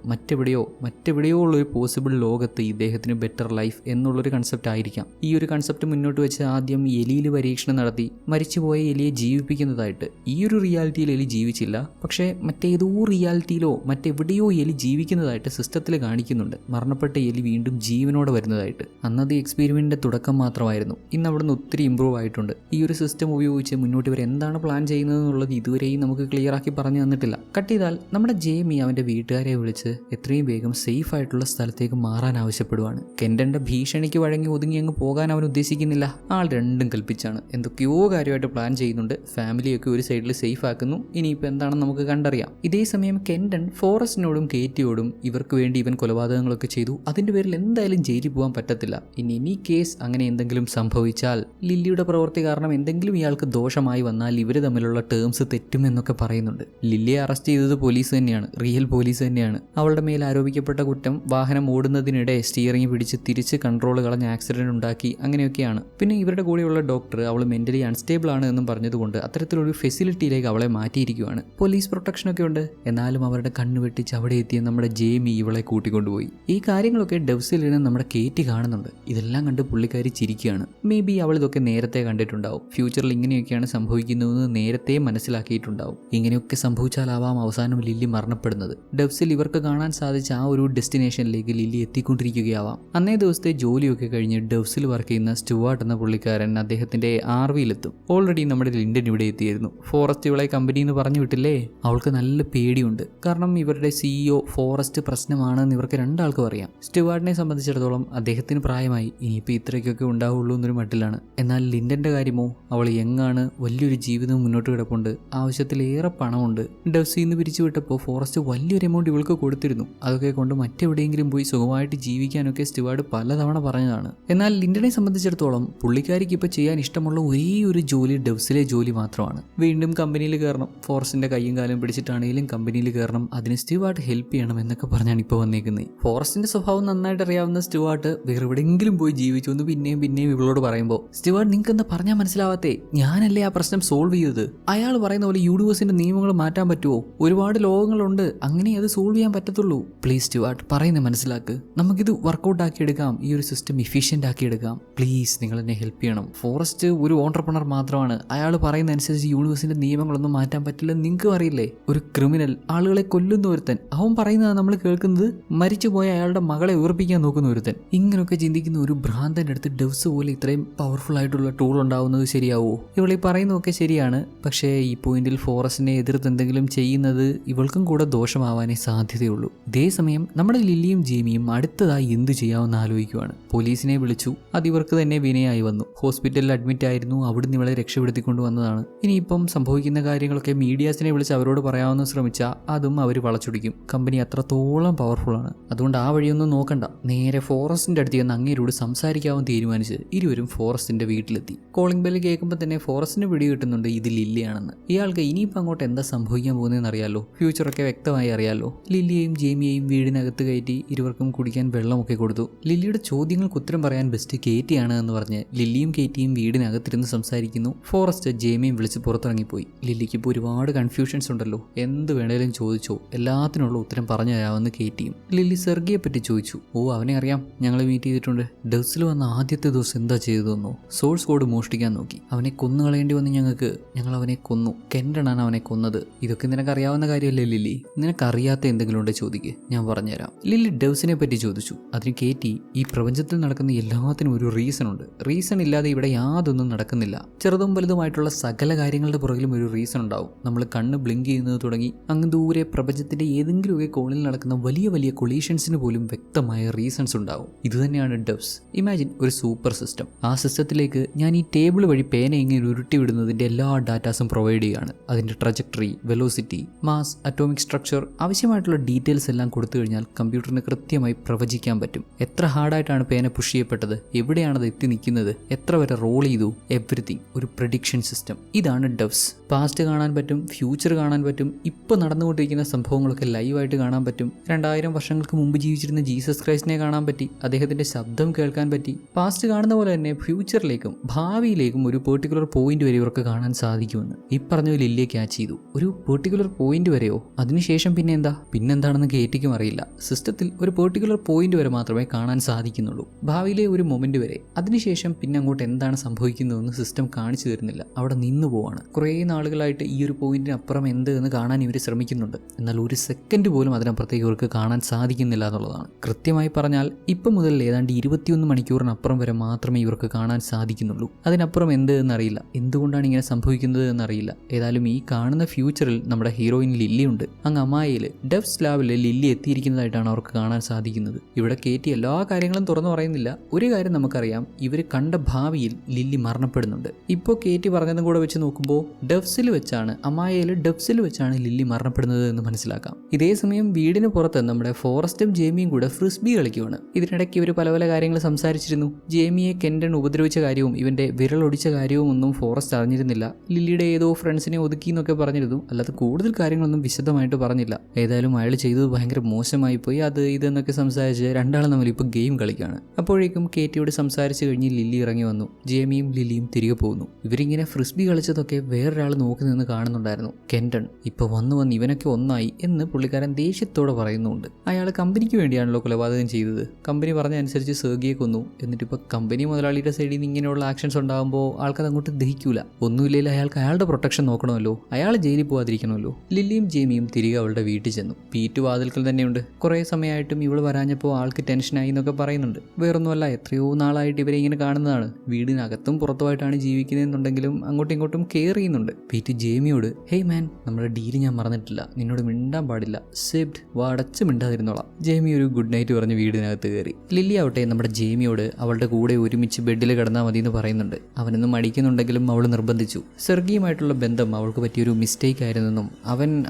മറ്റെവിടെയോ ഉള്ളൊരു പോസിബിൾ ലോകത്ത് ഇദ്ദേഹത്തിന് ബെറ്റർ ലൈഫ് എന്നുള്ളൊരു കൺസെപ്റ്റ് ആയിരിക്കാം. ഈ ഒരു കൺസെപ്റ്റ് മുന്നോട്ട് വെച്ച് ആദ്യം എലിയിൽ പരീക്ഷണം നടത്തി മരിച്ചുപോയ എലിയെ ജീവിപ്പിക്കുന്നതായിട്ട്. ഈ ഒരു റിയാലിറ്റിയിൽ എലി ജീവിച്ചില്ല, പക്ഷേ മറ്റേതോ റിയാലിറ്റിയിലോ മറ്റെവിടെയോ എലി ജീവിക്കുന്നതായിട്ട് സിസ്റ്റത്തിൽ കാണിക്കുന്നുണ്ട്. മരണപ്പെട്ട എലി വീണ്ടും ജീവനോടെ വരുന്നതായിട്ട്. അന്നത് എക്സ്പെരിമെന്റിന്റെ തുടക്കം മാത്രമായിരുന്നു. ഇന്ന് അവിടുന്ന് ഒത്തിരി ഇമ്പ്രൂവ് ആയിട്ടുണ്ട്. ഈ ഒരു സിസ്റ്റം ഉപയോഗിച്ച് മുന്നോട്ട് ഇവർ എന്താണ് പ്ലാൻ ചെയ്യുന്നത് എന്നുള്ളത് ഇതുവരെയും നമുക്ക് ക്ലിയർ ആക്കി പറഞ്ഞു തന്നിട്ടില്ല. കട്ട് ചെയ്താൽ നമ്മുടെ ജേമി അവന്റെ വീട്ടുകാരെ വിളിച്ച് എത്രയും വേഗം സേഫ് ആയിട്ടുള്ള സ്ഥലത്തേക്ക് മാറാൻ ആവശ്യപ്പെടുവാണ്. കെൻഡന്റെ ഭീഷണിക്ക് വഴങ്ങി ഒതുങ്ങി അങ്ങ് പോകാൻ അവൻ ഉദ്ദേശിക്കുന്നില്ല. ആൾ രണ്ടും കൽപ്പിച്ചാണ്. എന്തൊക്കെയോ കാര്യമായിട്ട് പ്ലാൻ ചെയ്യുന്നുണ്ട്. ഫാമിലിയൊക്കെ ഒരു സൈഡിൽ സേഫ് ആക്കുന്നു. ഇനിയിപ്പോൾ എന്താണെന്ന് നമുക്ക് കണ്ടറിയാം. ഇതേ സമയം കെൻഡൻ ഫോറസ്റ്റിനോടും കേറ്റിയോടും ഇവർക്ക് വേണ്ടി ഇവൻ കൊലപാതകങ്ങളൊക്കെ ചെയ്തു, അതിന്റെ പേരിൽ എന്തായാലും ജയിലിൽ പോകാൻ പറ്റത്തില്ല. ഇനി ഈ കേസ് അങ്ങനെ എന്തെങ്കിലും സംഭവിച്ചാൽ, ലില്ലിയുടെ പ്രവൃത്തി കാരണം എന്തെങ്കിലും ഇയാൾക്ക് ദോഷമായി വന്നാൽ ഇവർ തമ്മിലുള്ള ടേംസ് തെറ്റുമെന്നൊക്കെ പറയുന്നുണ്ട്. ലില്ലിയെ അറസ്റ്റ് ചെയ്തത് പോലീസ് തന്നെയാണ്, റിയൽ പോലീസ് തന്നെയാണ്. അവളുടെ മേൽ ആരോപിക്കപ്പെട്ട കുറ്റം വാഹനം ഓടുന്നതിനിടെ സ്റ്റിയറിംഗ് പിടിച്ച് തിരിച്ച് കൺട്രോൾ കളഞ്ഞ് ആക്സിഡന്റ് ഉണ്ടാക്കി, അങ്ങനെയൊക്കെയാണ്. പിന്നെ ഇവരുടെ കൂടെയുള്ള ഡോക്ടർ അവൾ മെന്റലി അൺസ്റ്റേബിൾ ആണ് എന്നും പറഞ്ഞതുകൊണ്ട് അത്തരത്തിലൊരു ഫെസിലിറ്റിയിലേക്ക് അവളെ മാറ്റിയിരിക്കുകയാണ്. പോലീസ് പ്രൊട്ടക്ഷനൊക്കെ ഉണ്ട്. എന്നാലും അവരുടെ കണ്ണ് വെട്ടിച്ച് അവിടെ എത്തിയ നമ്മുടെ ജേമി ഇവളെ കൂട്ടിക്കൊണ്ടുപോയി. ഈ കാര്യങ്ങളൊക്കെ ഡെവ്സിലിരുന്ന് നമ്മുടെ കേറ്റി കാണുന്നുണ്ട്. ഇതെല്ലാം കണ്ട് പുള്ളിക്കാരി ചിരിക്കുകയാണ്. മേ ബി അവൾ ഇതൊക്കെ നേരത്തെ കണ്ടിട്ടുണ്ടാവും. ഫ്യൂച്ചറിൽ ഇങ്ങനെയൊക്കെയാണ് സംഭവിക്കുന്നതെന്ന് നേരത്തെ മനസ്സിലാക്കിയിട്ടുണ്ടാവും. ഇങ്ങനെയൊക്കെ സംഭവിച്ചാലാവാം അവസാനം ലില്ലി മരണപ്പെടുന്നത്. ഡെവ്സിൽ ഇവർക്ക് കാണാൻ സാധിച്ച ആ ഒരു ഡെസ്റ്റിനേഷനിലേക്ക് ലില്ലി എത്തിക്കൊണ്ടിരിക്കുകയാവാം. അന്നേ ദിവസത്തെ ജോലിയൊക്കെ കഴിഞ്ഞ് ഡെവ്സിൽ വർക്ക് ചെയ്യുന്ന സ്റ്റുവാർട്ട് എന്ന പുള്ളിക്കാരൻ അദ്ദേഹത്തിന്റെ ആർവിയിലെത്തും. ഓൾറെഡി നമ്മുടെ ലിൻഡൻ ഇവിടെ എത്തിയിരുന്നു. ഫോറസ്റ്റ് ഇവളെ കമ്പനി എന്ന് പറഞ്ഞു വിട്ടില്ലേ. അവൾക്ക് നല്ല പേടിയുണ്ട്. കാരണം ഇവരുടെ CEO ഫോറസ്റ്റ് പ്രശ്നമാണെന്ന് ഇവർക്ക് രണ്ടാൾക്കും അറിയാം. സ്റ്റുവാർട്ടിനെ സംബന്ധിച്ചിടത്തോളം അദ്ദേഹത്തിന് പ്രായമായി, ഇനിയിപ്പോൾ ഇത്രയ്ക്കൊക്കെ ഉണ്ടാവുള്ളൂ എന്നൊരു മട്ടിലാണ്. എന്നാൽ ലിൻഡന്റെ കാര്യമോ, അവൾ യങ്ങാണ്, വലിയൊരു ജീവിതവും മുന്നോട്ട് കിടപ്പുണ്ട്, ആവശ്യത്തിലേറെ പണമുണ്ട്. ഡെവ്സിൽ നിന്ന് പിരിച്ചുവിട്ടപ്പോൾ ഫോറസ്റ്റ് വലിയൊരു എമൗണ്ട് ഇവൾക്ക് കൊടുത്തിരുന്നു. അതൊക്കെ കൊണ്ട് മറ്റെവിടെയെങ്കിലും പോയി സുഖമായിട്ട് ജീവിക്കാനൊക്കെ സ്റ്റുവാർട്ട് പലതവണ പറഞ്ഞതാണ്. എന്നാൽ ലിൻഡനെ സംബന്ധിച്ചിടത്തോളം പുള്ളിക്കാരിക്ക് ഇപ്പോൾ ചെയ്യാൻ ഇഷ്ടമുള്ള ഒരേ ഒരു ജോലി ഡെവ്സിലെ ജോലി മാത്രമാണ്. വീണ്ടും കമ്പനിയിൽ കയറണം, ഫോറസ്റ്റിന്റെ കയ്യും കാലും പിടിച്ചിട്ടാണെങ്കിലും കമ്പനിയിൽ കയറണം, അതിന് സ്റ്റുവാർട്ട് ഹെൽപ്പ് ചെയ്യണം എന്നൊക്കെ പറഞ്ഞാണ് ഇപ്പോൾ വന്നേക്കുന്നത്. ഫോറസ്റ്റിന്റെ സ്വഭാവം നന്നായിട്ട് അറിയാവുന്ന സ്റ്റുവാർട്ട് വേറെ എവിടെയെങ്കിലും പോയി ജീവിച്ചു എന്ന് പിന്നെയും ഇവളോട് പറയുമ്പോൾ, സ്റ്റുവാർട്ട് നിങ്ങൾക്ക് എന്താ പറഞ്ഞാൽ മനസ്സിലാവാത്തേ? ഞാനല്ലേ ആ പ്രശ്നം സോൾവ് ചെയ്തത്. അയാൾ പറയുന്ന പോലെ യൂണിവേഴ്സിന്റെ നിയമങ്ങൾ മാറ്റാൻ പറ്റുമോ? ഒരുപാട് ലോകങ്ങളുണ്ട്, അങ്ങനെ അത് സോൾവ് ചെയ്യാൻ പറ്റത്തുള്ളൂ. പ്ലീസ് സ്റ്റുവാർട്ട്, പറയുന്നത് മനസ്സിലാക്ക്. നമുക്കിത് വർക്കൗട്ട് ആക്കിയെടുക്കാം, ഈ ഒരു സിസ്റ്റം ഇഫിഷ്യന്റ് ആക്കിയെടുക്കാം. പ്ലീസ് നിങ്ങൾ എന്നെ ഹെൽപ്പ് ചെയ്യണം. ഫോറസ്റ്റ് ഒരു ഓൺട്രപ്രണർ മാത്രമാണ്. അയാൾ പറയുന്ന അനുസരിച്ച് യൂണിവേഴ്സിന്റെ നിയമങ്ങളൊന്നും മാറ്റാൻ പറ്റില്ല. നിങ്ങൾക്ക് അറിയില്ലേ, ഒരു ക്രിമിനൽ, ആളുകളെ കൊല്ലുന്ന ഒരുത്തൻ, അവൻ പറയുന്നതാണ് നമ്മൾ കേൾക്കുന്നത്. മരിച്ചുപോയ അയാളുടെ മകളെ ഉറപ്പിക്കാൻ നോക്കുന്ന ഒരുത്തൻ. ഇങ്ങനെയൊക്കെ ചിന്തിക്കുന്ന ഒരു ഭ്രാന്തന്റെ അടുത്ത് ഡെവ്സ് പോലെ ഇത്രയും പവർഫുൾ ആയിട്ടുള്ള ടൂൾ ഉണ്ടാവുന്നത് ശരിയാവോ? ഇവളീ പറയുന്നതൊക്കെ ശരിയാണ്, പക്ഷേ ഈ പോയിന്റിൽ ഫോറസ്റ്റിനെ എതിർത്ത് എന്തെങ്കിലും ചെയ്യുന്നത് ഇവൾക്കും കൂടെ ദോഷമാവാനേ സാധ്യതയുള്ളൂ. ഇതേസമയം നമ്മുടെ ലില്ലിയും ജേമിയും അടുത്തതായി എന്ത് ചെയ്യാമെന്ന് ആലോചിക്കുവാണ്. പോലീസിനെ വിളിച്ചു. അത് ഇവർക്ക് തന്നെ വിനയായി വന്നു. ഹോസ്പിറ്റലിൽ അഡ്മിറ്റ് ആയിരുന്നു, അവിടുന്ന് ഇവളെ രക്ഷപ്പെടുത്തിക്കൊണ്ട് വന്നതാണ്. ഇനിയിപ്പം സംഭവിക്കുന്ന കാര്യങ്ങളൊക്കെ മീഡിയാസിനെ വിളിച്ച് അവരോട് പറയാമെന്ന് ശ്രമിച്ചാൽ അതും അവർ വളച്ചൊടിക്കും. കമ്പനി അത്രത്തോളം പവർഫുൾ ആണ്. അതുകൊണ്ട് ആ വഴിയൊന്നും നോക്കണ്ട, നേരെ ഫോറസ്റ്റിന്റെ അടുത്ത് ചെന്ന് അങ്ങേരോട് സംസാരിക്കാമെന്ന് തീരുമാനിച്ച് ഇരുവരും ഫോറസ്റ്റിന്റെ വീട്ടിലെത്തി. കോളിംഗ് ബെല്ല് കേൾക്കുമ്പോൾ തന്നെ ഫോറസ്റ്റിന് പിടി കിട്ടുന്നുണ്ട് ഇത് ലില്ലിയാണെന്ന്. ഇയാൾക്ക് ഇനിയിപ്പോൾ അങ്ങോട്ട് എന്താ സംഭവിക്കാൻ പോകുന്നതെന്ന് അറിയാലോ, ഫ്യൂച്ചറൊക്കെ വ്യക്തമായി അറിയാലോ. ലില്ലിയെയും ജേമിയെയും വീടിനകത്ത് കയറ്റി ഇരുവർക്കും കുടിക്കാൻ വെള്ളമൊക്കെ കൊടുത്തു. ലില്ലിയുടെ ചോദ്യങ്ങൾക്ക് ഉത്തരം പറയാൻ ബെസ്റ്റ് കേറ്റിയാണ് എന്ന് പറഞ്ഞ് ലില്ലിയും കേറ്റിയും വീടിനകത്തിരുന്ന് സംസാരിക്കുന്നു. ഫോറസ്റ്റ് ജേമിയും വിളിച്ച് പുറത്തിറങ്ങിപ്പോയി. ലില്ലിക്ക് ഇപ്പോൾ ഒരുപാട് കൺഫ്യൂഷൻസ് ഉണ്ടല്ലോ, എന്ത് വേണേലും ചോദിച്ചോ, എല്ലാത്തിനുള്ള ഉത്തരം പറഞ്ഞു തരാമെന്ന് കേറ്റിയും. ലില്ലി സെർഗിയെ പറ്റി ചോദിച്ചു. അവനെ അറിയാം, ഞങ്ങൾ മീറ്റ് ചെയ്തിട്ടുണ്ട്. ഡെവ്സിൽ വന്ന ആദ്യത്തെ ദിവസം എന്താ ചെയ്തതെന്നോ, സോഴ്സ് കോഡ് മോഷ്ടിക്കാൻ നോക്കി. അവനെ കൊന്നുകളയേണ്ടി വന്ന് ഞങ്ങൾ അവനെ കൊന്നു. കെൻഡനാണ് അവനെ കൊന്നത്. ഇതൊക്കെ നിനക്കറിയാവുന്ന കാര്യമല്ലേ ലില്ലി? നിനക്കറിയാത്ത എന്തെങ്കിലും ഉണ്ടോ ചോദിക്ക്, ഞാൻ പറഞ്ഞുതരാം. ലില്ലി ഡെവ്സിനെ പറ്റി ചോദിച്ചു. അതിന് കേറ്റി, ഈ പ്രപഞ്ചത്തിൽ നടക്കുന്ന എല്ലാത്തിനും ഒരു റീസൺ ഉണ്ട്. റീസൺ ഇല്ലാതെ ഇവിടെ യാതൊന്നും നടക്കുന്നില്ല. ചെറുതും വലുതുമായിട്ടുള്ള സകല കാര്യങ്ങളുടെ പുറകിലും ഒരു റീസൺ ഉണ്ടാവും. നമ്മൾ കണ്ണ് ബ്ലിങ്ക് ചെയ്യുന്നത് തുടങ്ങി അങ്ങ് ദൂരെ പ്രപഞ്ചത്തിന്റെ ഏതെങ്കിലുമൊക്കെ കോണിൽ നടക്കുന്ന വലിയ വലിയ കൊളീഷൻസിന് പോലും വ്യക്തമായ റീസൺസ് ഉണ്ടാവും. ഇതുതന്നെയാണ് ഡെവ്സ്. ഇമാജിൻ ഒരു സൂപ്പർ സിസ്റ്റം. ആ സിസ്റ്റത്തിലേക്ക് ഞാൻ ഈ ടേബിൾ വഴി പേന ഇങ്ങനെ ഉരുട്ടി വിടുന്നതിന്റെ എല്ലാ ഡാറ്റാസും പ്രൊവൈഡ് ചെയ്യുകയാണ്. അതിന്റെ trajectory, velocity, mass, atomic structure, ആവശ്യമായിട്ടുള്ള ഡീറ്റെയിൽസ് എല്ലാം കൊടുത്തു കഴിഞ്ഞാൽ കമ്പ്യൂട്ടറിന് കൃത്യമായി പ്രവചിക്കാൻ പറ്റും. എത്ര ഹാർഡായിട്ടാണ് പേന പുഷ് ചെയ്യപ്പെട്ടത്, എവിടെയാണത് എത്തി നിൽക്കുന്നത്, എത്ര വരെ റോൾ ചെയ്തു, എവ്രിതിങ്. ഒരു പ്രഡിക്ഷൻ സിസ്റ്റം. ഇതാണ് ഡെവ്സ്. പാസ്റ്റ് കാണാൻ പറ്റും, ഫ്യൂച്ചർ കാണാൻ പറ്റും, ഇപ്പോൾ നടന്നുകൊണ്ടിരിക്കുന്ന സംഭവങ്ങളൊക്കെ ലൈവായിട്ട് കാണാൻ പറ്റും. 2000 വർഷങ്ങൾക്ക് മുമ്പ് ജീവിച്ചിരുന്ന ജീസസ് ക്രൈസ്റ്റിനെ കാണാൻ പറ്റി, അദ്ദേഹത്തിന്റെ ശബ്ദം കേൾക്കാൻ പറ്റി. പാസ്റ്റ് കാണുന്ന പോലെ തന്നെ ഫ്യൂച്ചറിലേക്കും ഭാവിയിലേക്കും ഒരു പെർട്ടിക്കുലർ പോയിന്റ് വരെ ഇവർക്ക് കാണാൻ സാധിക്കുമെന്ന് ഈ പറഞ്ഞ ലില്ലിയെ ക്യാച്ച് ചെയ്തു. ഒരു പെർട്ടിക്കുലർ പോയിന്റ് വരെയോ? അതിനുശേഷം പിന്നെന്താണെന്ന് കേറ്റിക്കും അറിയില്ല. സിസ്റ്റത്തിൽ ഒരു പെർട്ടിക്കുലർ പോയിന്റ് വരെ മാത്രമേ കാണാൻ സാധിക്കുന്നുള്ളൂ, ഭാവിയിലെ ഒരു മൊമെന്റ് വരെ. അതിനുശേഷം പിന്നെ അങ്ങോട്ട് എന്താണ് സംഭവിക്കുന്നതെന്ന് സിസ്റ്റം കാണിച്ചു തരുന്നില്ല, അവിടെ നിന്നു പോവാണ്. കുറേ നാളുകളായിട്ട് ഈ ഒരു പോയിന്റിന് അപ്പുറം എന്ത് എന്ന് കാണാൻ ഇവർ ശ്രമിക്കുന്നുണ്ട്. എന്നാൽ ഒരു സെക്കൻഡ് പോലും അതിനപ്പുറത്തേക്ക് ഇവർക്ക് കാണാൻ സാധിക്കുന്നില്ല എന്നുള്ളതാണ്. കൃത്യമായി പറഞ്ഞാൽ ഇപ്പം മുതൽ ഏതാണ്ട് 21 മണിക്കൂറിനപ്പുറം വരെ മാത്രമേ ഇവർക്ക് കാണാൻ സാധിക്കുന്നുള്ളൂ. അതിനപ്പുറം എന്ത് എന്നറിയില്ല, എന്തുകൊണ്ടാണ് ഇങ്ങനെ സംഭവിക്കുന്നത് എന്നറിയില്ല. ഏതായാലും ഈ കാണുന്ന ഫ്യൂച്ചറിൽ നമ്മുടെ ഹീറോയിൻ ലില്ലി ഉണ്ട്. അങ്ങ് അമായയിൽ ഡെവ്സ് ലാബിൽ ലില്ലി എത്തിയിരിക്കുന്നതായിട്ടാണ് അവർക്ക് കാണാൻ സാധിക്കുന്നത്. ഇവിടെ കേറ്റി എല്ലാ കാര്യങ്ങളും തുറന്നു പറയുന്നില്ല. ഒരു കാര്യം നമുക്കറിയാം, ഇവർ കണ്ട ഭാവിയിൽ ലില്ലി മരണപ്പെടുന്നുണ്ട്. ഇപ്പോൾ കേറ്റി പറഞ്ഞതും കൂടെ വെച്ച് നോക്കുമ്പോൾ ഡെവ്സിൽ വെച്ചാണ്, അമായയിൽ ഡെവ്സിൽ വെച്ചാണ് ലില്ലി മരണപ്പെടുന്നത് എന്ന് മനസ്സിലാക്കാം. ഇതേ സമയം വീടിന് പുറത്ത് നമ്മുടെ ഫോറസ്റ്റും ജേമിയും കൂടെ ഫ്രിസ്ബി കളിക്കുവാണ്. ഇതിനിടയ്ക്ക് ഇവർ പല പല കാര്യങ്ങൾ സംസാരിച്ചിരുന്നു. ജേമിയെ കെൻഡൻ ഉപദ്രവിച്ച കാര്യവും ഇവന്റെ വിരലൊടിച്ച കാര്യവും ഒന്നും ഫോറസ്റ്റ് അറിഞ്ഞിരുന്നില്ല. ലില്ലിയുടെ ഏതോ ഫ്രണ്ട്സിനെ ഒതുക്കി എന്നൊക്കെ പറഞ്ഞിരുന്നു, അല്ലാതെ കൂടുതൽ കാര്യങ്ങളൊന്നും വിശദമായിട്ട് പറഞ്ഞില്ല. ഏതായാലും അയാൾ ചെയ്തത് ഭയങ്കര മോശമായി പോയി, അത് ഇതെന്നൊക്കെ സംസാരിച്ച് രണ്ടാളും തമ്മിൽ ഇപ്പോൾ ഗെയിം കളിക്കുകയാണ്. അപ്പോഴേക്കും കേറ്റിയോട് സംസാരിച്ച് കഴിഞ്ഞ് ലില്ലി ഇറങ്ങി വന്നു. ജേമിയും ലില്ലിയും തിരികെ പോകുന്നു. ഇവരിങ്ങനെ ഫ്രിസ്ബി കളിച്ചതൊക്കെ വേറൊരാൾ നോക്കി നിന്ന് കാണുന്നുണ്ടായിരുന്നു. കെൻഡൻ ഇപ്പോൾ വന്ന് ഇവനൊക്കെ ഒന്നായി എന്ന് പുള്ളിക്കാരൻ ദേഷ്യത്തോടെ പറയുന്നുണ്ട്. അയാൾ കമ്പനിക്ക് വേണ്ടിയാണല്ലോ കൊലപാതകം ചെയ്തത്. കമ്പനി പറഞ്ഞ അനുസരിച്ച് സെർഗിയെ കൊന്നു. എന്നിട്ടിപ്പോൾ കമ്പനി മുതലാളിയുടെ സൈഡിൽ നിന്ന് ഇങ്ങനെയുള്ള ആക്ഷൻസ് ഉണ്ടാകുമ്പോൾ ആൾക്കത് അങ്ങോട്ട് ദഹിക്കൂല. ഒന്നുമില്ലെങ്കിൽ അയാൾക്ക് അയാളുടെ പ്രൊട്ടക്ഷൻ നോക്കണമല്ലോ, അയാൾ ജയിലിൽ പോകാതിരിക്കണമല്ലോ. ലില്ലിയും ജേമിയും തിരികെ അവളുടെ വീട്ടിൽ ചെന്നു. പീറ്റ് വാതിൽക്കൽ തന്നെയുണ്ട്. കുറേ സമയമായിട്ടും ഇവൾ വരാഞ്ഞപ്പോൾ ആൾക്ക് ടെൻഷനായി എന്നൊക്കെ പറയുന്നുണ്ട്. വേറൊന്നുമല്ല, എത്രയോ നാളായിട്ട് ഇവരെ ഇങ്ങനെ കാണുന്നതാണ്. വീടിനകത്തും പുറത്തുമായിട്ടാണ് ജീവിക്കുന്നതെന്നുണ്ടെങ്കിലും അങ്ങോട്ടും ഇങ്ങോട്ടും കെയർ ചെയ്യുന്നുണ്ട്. പീറ്റ് ജേമിയോട്, ഹേയ് മാൻ, നമ്മുടെ ഡീല് ഞാൻ മറന്നിട്ടില്ല, നിന്നോട് മിണ്ടാൻ പാടില്ല, സേബ്ഡ്, അടച്ച് മിണ്ടാതിരുന്നോളാം. ജേമി ഒരു ഗുഡ് നൈറ്റ് പറഞ്ഞ് വീടിനകത്ത് കയറി. ലില്ലി ആവട്ടെ നമ്മുടെ ജേമിയോട് അവളുടെ കൂടെ ഒരുമിച്ച് ബെഡിൽ കിടന്നാൽ മതി എന്ന് പറയുന്നുണ്ട്. അവനൊന്നും മടിക്കുന്നുണ്ടെങ്കിലും അവൾ നിർബന്ധിച്ചു. സെർഗിയുമായിട്ടുള്ള ബന്ധം അവൾക്ക് പറ്റിയൊരു മിസ്റ്റേക്ക് ആയിരുന്നെന്നും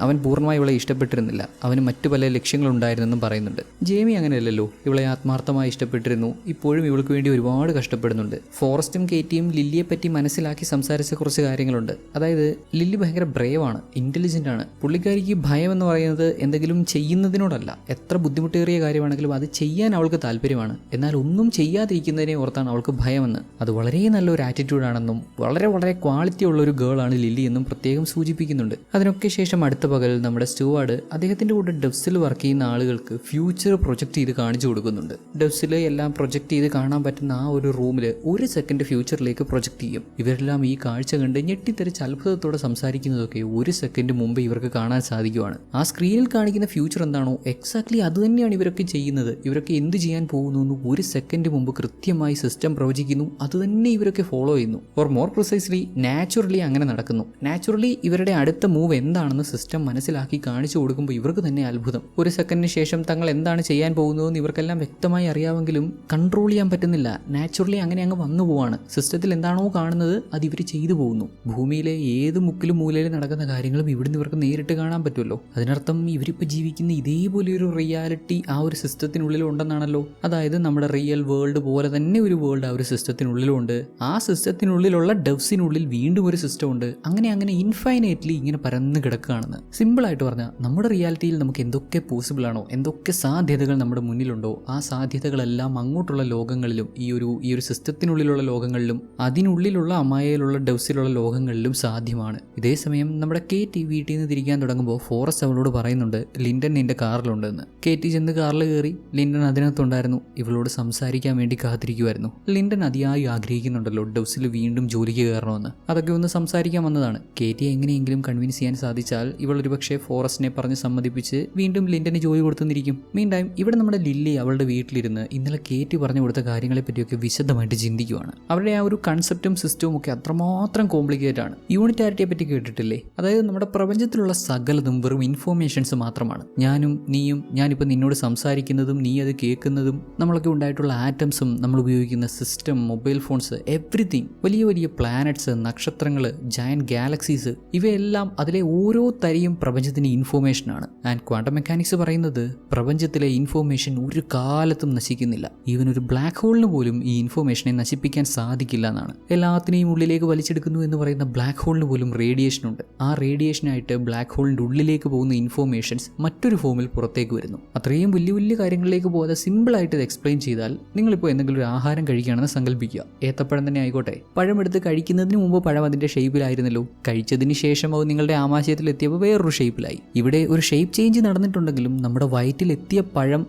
അവൻ പൂർണ്ണമായി ഇവളെ ഇഷ്ടപ്പെട്ടിരുന്നില്ല, അവന് മറ്റു പല ലക്ഷ്യങ്ങളുണ്ടായിരുന്നെന്നും പറയുന്നുണ്ട്. ജേമി അങ്ങനെയല്ലല്ലോ, ഇവളെ ആത്മാർത്ഥമായി ഇഷ്ടപ്പെട്ടിരുന്നു, ഇപ്പോഴും ഇവൾക്ക് വേണ്ടി ഒരുപാട് കഷ്ടപ്പെടുന്നുണ്ട്. ഫോറസ്റ്റും കേറ്റിയും ലില്ലിയെ പറ്റി മനസ്സിലാക്കി സംസാരിച്ച കുറച്ച് കാര്യങ്ങളുണ്ട്. അതായത് ലില്ലി ഭയങ്കര ബ്രേവാണ്, ഇന്റലിജന്റ് ആണ്. പുള്ളിക്കാരിക്ക് ഭയം എന്ന് പറയുന്നത് എന്തെങ്കിലും ചെയ്യുന്നതിനോടല്ല, എത്ര ബുദ്ധിമുട്ടേറിയ കാര്യമാണെങ്കിലും അത് ചെയ്യാൻ അവൾക്ക് താല്പര്യമാണ്. എന്നാൽ ഒന്നും ചെയ്യാതിരിക്കുന്നതിനെ ഓർത്താണ് അവൾക്ക് ഭയമെന്ന്. അത് വളരെ നല്ലൊരു ആറ്റിറ്റ്യൂഡാണെന്നും വളരെ വളരെ ക്വാളിറ്റി ഉള്ള ഒരു ഗേൾ ആണ് ലില്ലി എന്നും പ്രത്യേകം സൂചിപ്പിക്കുന്നുണ്ട്. അതിനൊക്കെ ശേഷം അടുത്ത പകൽ നമ്മുടെ സ്റ്റുവാർഡ് അദ്ദേഹത്തിന്റെ കൂടെ ഡെവ്സിൽ വർക്ക് ചെയ്യുന്ന ആളുകൾക്ക് ഫ്യൂച്ചർ പ്രൊജക്ട് ചെയ്ത് കാണിച്ചു കൊടുക്കുന്നുണ്ട്. ഡെവ്സിൽ എല്ലാം പ്രൊജക്ട് ചെയ്ത് കാണാൻ പറ്റുന്ന ആ ഒരു റൂമിൽ ഒരു സെക്കൻഡ് ഫ്യൂച്ചറിലേക്ക് പ്രൊജക്ട് ചെയ്യും. ഇവരെല്ലാം ഈ കാഴ്ച കണ്ട് ഞെട്ടിത്തെറിച്ച് അത്ഭുതത്തോടെ സംസാരിക്കുന്നതൊക്കെ ഒരു സെക്കൻഡ് മുമ്പ് ഇവർക്ക് കാണാൻ സാധിക്കുവാണ്. ആ സ്ക്രീനിൽ കാണിക്കുന്ന ഫ്യൂച്ചർ എന്താണോ എക്സാക്ട്ലി അത് തന്നെയാണ് ഇവരൊക്കെ ചെയ്യുന്നത്. ഇവരൊക്കെ എന്ത് ചെയ്യാൻ പോകുന്നു എന്ന് ഒരു സെക്കൻഡ് മുമ്പ് കൃത്യമായി സിസ്റ്റം പ്രവചിക്കുന്നു. അത് തന്നെ ഇവരൊക്കെ ഫോളോ ചെയ്യുന്നു. ഓർ മോർ പ്രിസൈസ്ലി നാച്ചുറലി അങ്ങനെ നടക്കുന്നു. നാച്ചുറലി ഇവരുടെ അടുത്ത മൂവ് എന്താണെന്ന് സിസ്റ്റം മനസ്സിലാക്കി കാണിച്ചു കൊടുക്കുമ്പോൾ ഇവർക്ക് തന്നെ അത്ഭുതം. ഒരു സെക്കൻഡിന് ശേഷം തങ്ങൾ എന്താണ് ചെയ്യാൻ പോകുന്നതെന്ന് ഇവർക്കെല്ലാം വ്യക്തമായി അറിയാമെങ്കിലും കൺട്രോൾ ചെയ്യാൻ പറ്റുന്നില്ല. നാച്ചുറലി അങ്ങനെ അങ്ങ് വന്നു പോവാണ്. സിസ്റ്റത്തിൽ എന്താണോ കാണുന്നത് അത് ഇവർ ചെയ്തു പോകുന്നു. ഭൂമിയിലെ ഏത് മുക്കിലും മൂലയിലും നടക്കുന്ന കാര്യങ്ങളും ഇവിടുന്ന് ഇവർക്ക് നേരിട്ട് കാണാൻ പറ്റുമല്ലോ. അതിനർത്ഥം ഇവരിപ്പോൾ ജീവിക്കുന്ന ഇതേപോലെ ഒരു റിയാലിറ്റി ആ ഒരു സിസ്റ്റത്തിനുള്ളിൽ ഉണ്ടെന്നാണല്ലോ. അതായത് നമ്മുടെ റിയൽ വേൾഡ് പോലെ തന്നെ ഒരു വേൾഡ് ആ ഒരു സിസ്റ്റത്തിനുള്ളിലുണ്ട്. ആ സിസ്റ്റത്തിനുള്ളിലുള്ള ഡെവ്സിനുള്ളിൽ വീണ്ടും ഒരു സിസ്റ്റം ഉണ്ട്. അങ്ങനെ അങ്ങനെ ഇൻഫൈനൈറ്റ്ലി ഇങ്ങനെ പരന്ന് കിടക്കുകയാണെന്ന്. സിമ്പിളായിട്ട് പറഞ്ഞാൽ നമ്മുടെ റിയാലിറ്റിയിൽ നമുക്ക് എന്തൊക്കെ പോസിബിൾ ആണോ, എന്തൊക്കെ സാധ്യതകൾ നമ്മുടെ മുന്നിലുണ്ടോ, ആ സാധ്യതകളെല്ലാം അങ്ങോട്ടുള്ള ലോകങ്ങളിലും ഈ ഒരു സിസ്റ്റത്തിനുള്ളിലുള്ള ലോകങ്ങളിലും അതിനുള്ളിലുള്ള അമായയിലുള്ള ഡെവ്സിലുള്ള ലോകങ്ങളിലും സാധ്യമാണ്. ഇതേസമയം നമ്മുടെ കേറ്റി വീട്ടിൽ നിന്ന് തിരിക്കാൻ തുടങ്ങുമ്പോൾ ഫോറസ്റ്റ് അവളോട് പറയുന്നുണ്ട് ലിൻഡൻ നിന്റെ കാറിലുണ്ടെന്ന്. കേറ്റി ചെന്ന് കാറിൽ കയറി. ലിൻഡൻ അതിനകത്തുണ്ടായിരുന്നു. ഇവളോട് സംസാരിക്കാൻ വേണ്ടി കാത്തിരിക്കുമായിരുന്നു. ലിൻഡൻ അതിയായി ആഗ്രഹിക്കുന്നുണ്ടല്ലോ ഡെവ്സിൽ വീണ്ടും ജോലിക്ക് കയറണമെന്ന്. അതൊക്കെ ഒന്ന് സംസാരിക്കാൻ വന്നതാണ്. കേറ്റിയെ എങ്ങനെയെങ്കിലും കൺവിൻസ് ചെയ്യാൻ സാധിച്ചാൽ ഇവൾ ഒരുപക്ഷെ ഫോറസ്റ്റിനെ പറഞ്ഞ് സമ്മതിപ്പിച്ച് വീണ്ടും ലിൻഡന് ജോലി കൊടുത്തുന്നിരിക്കും. മീൻ ടൈം ഇവിടെ നമ്മുടെ ലില്ലി അവളുടെ വീട്ടിലിരുന്ന് ഇന്നലെ കേറ്റി പറഞ്ഞു കൊടുത്ത കാര്യങ്ങളെ പറ്റിയൊക്കെ വിശദമായിട്ട് ചിന്തിക്കുവാണ്. അവരുടെ ആ ഒരു കൺസെപ്റ്റും സിസ്റ്റവും ഒക്കെ അത്രമാത്രം കോംപ്ലിക്കേറ്റ് ആണ്. യൂണിറ്റാരിറ്റിയെ പറ്റി കേട്ടിട്ടില്ലേ? അതായത് നമ്മുടെ പ്രപഞ്ചത്തിലുള്ള സകലതും വെറും ഇൻഫോർമേഷൻസ് മാത്രമാണ്. ഞാനും നീയും, ഞാനിപ്പോൾ നിന്നോട് സംസാരിക്കുന്നതും നീ അത് കേൾക്കുന്നതും, നമ്മളൊക്കെ ഉണ്ടായിട്ടുള്ള ആറ്റംസും, നമ്മൾ ഉപയോഗിക്കുന്ന സിസ്റ്റം, മൊബൈൽ ഫോൺസ്, എവ്രിതിങ്, വലിയ വലിയ പ്ലാനറ്റ്സ്, നക്ഷത്രങ്ങൾ, ജയന്റ് ഗാലക്സീസ്, ഇവയെല്ലാം അതിലെ ഓരോ തരിയും പ്രപഞ്ചത്തിന് ഇൻഫോർമേഷനാണ്. ആൻഡ് ക്വാണ്ടം മെക്കാനിക്സ് പറയുന്നത് പ്രപഞ്ചത്തിലെ ഇൻഫോർമേഷൻ ഒരു കാലത്തും നശിക്കുന്നില്ല. ഈവൻ ഒരു ബ്ലാക്ക് ഹോളിന് പോലും ഈ ഇൻഫോർമേഷനെ നശിപ്പിക്കാൻ സാധിക്കില്ല എന്നാണ്. എല്ലാത്തിനെയും ഉള്ളിലേക്ക് വലിച്ചെടുക്കുന്നു എന്ന് പറയുന്ന ബ്ലാക്ക് ഹോളിന് പോലും റേഡിയേഷൻ ഉണ്ട്. ആ റേഡിയേഷനായിട്ട് ബ്ലാക്ക് ഹോളിൻ്റെ ഉള്ളിലേക്ക് പോകുന്ന ഇൻഫോർമേഷൻസ് മറ്റൊരു ഫോമിൽ പുറത്തേക്ക് വരുന്നു. അത്രയും വലിയ വലിയ കാര്യങ്ങളിലേക്ക് പോകാതെ സിമ്പിളായിട്ട് ഇത് എക്സ്പ്ലെയിൻ ചെയ്താൽ, നിങ്ങളിപ്പോൾ എന്തെങ്കിലും ഒരു ആഹാരം കഴിക്കുകയാണെന്ന് സങ്കല്പിക്കുക. ഏത്തപ്പഴം തന്നെ ആയിക്കോട്ടെ. പഴം എടുത്ത് കഴിക്കുന്നതിന് മുമ്പ് പഴം അതിൻ്റെ ഷേപ്പിലായിരുന്നല്ലോ. കഴിച്ചതിന് ശേഷം അത് നിങ്ങളുടെ ആമാശയത്തിൽ എത്തിയപ്പോൾ വേറൊരു ഷേപ്പിലായി. ഇവിടെ ഒരു ഷേപ്പ് ചേഞ്ച് നടന്നിട്ടുണ്ടെങ്കിലും നമ്മുടെ വയറ്റിൽ എത്തിയ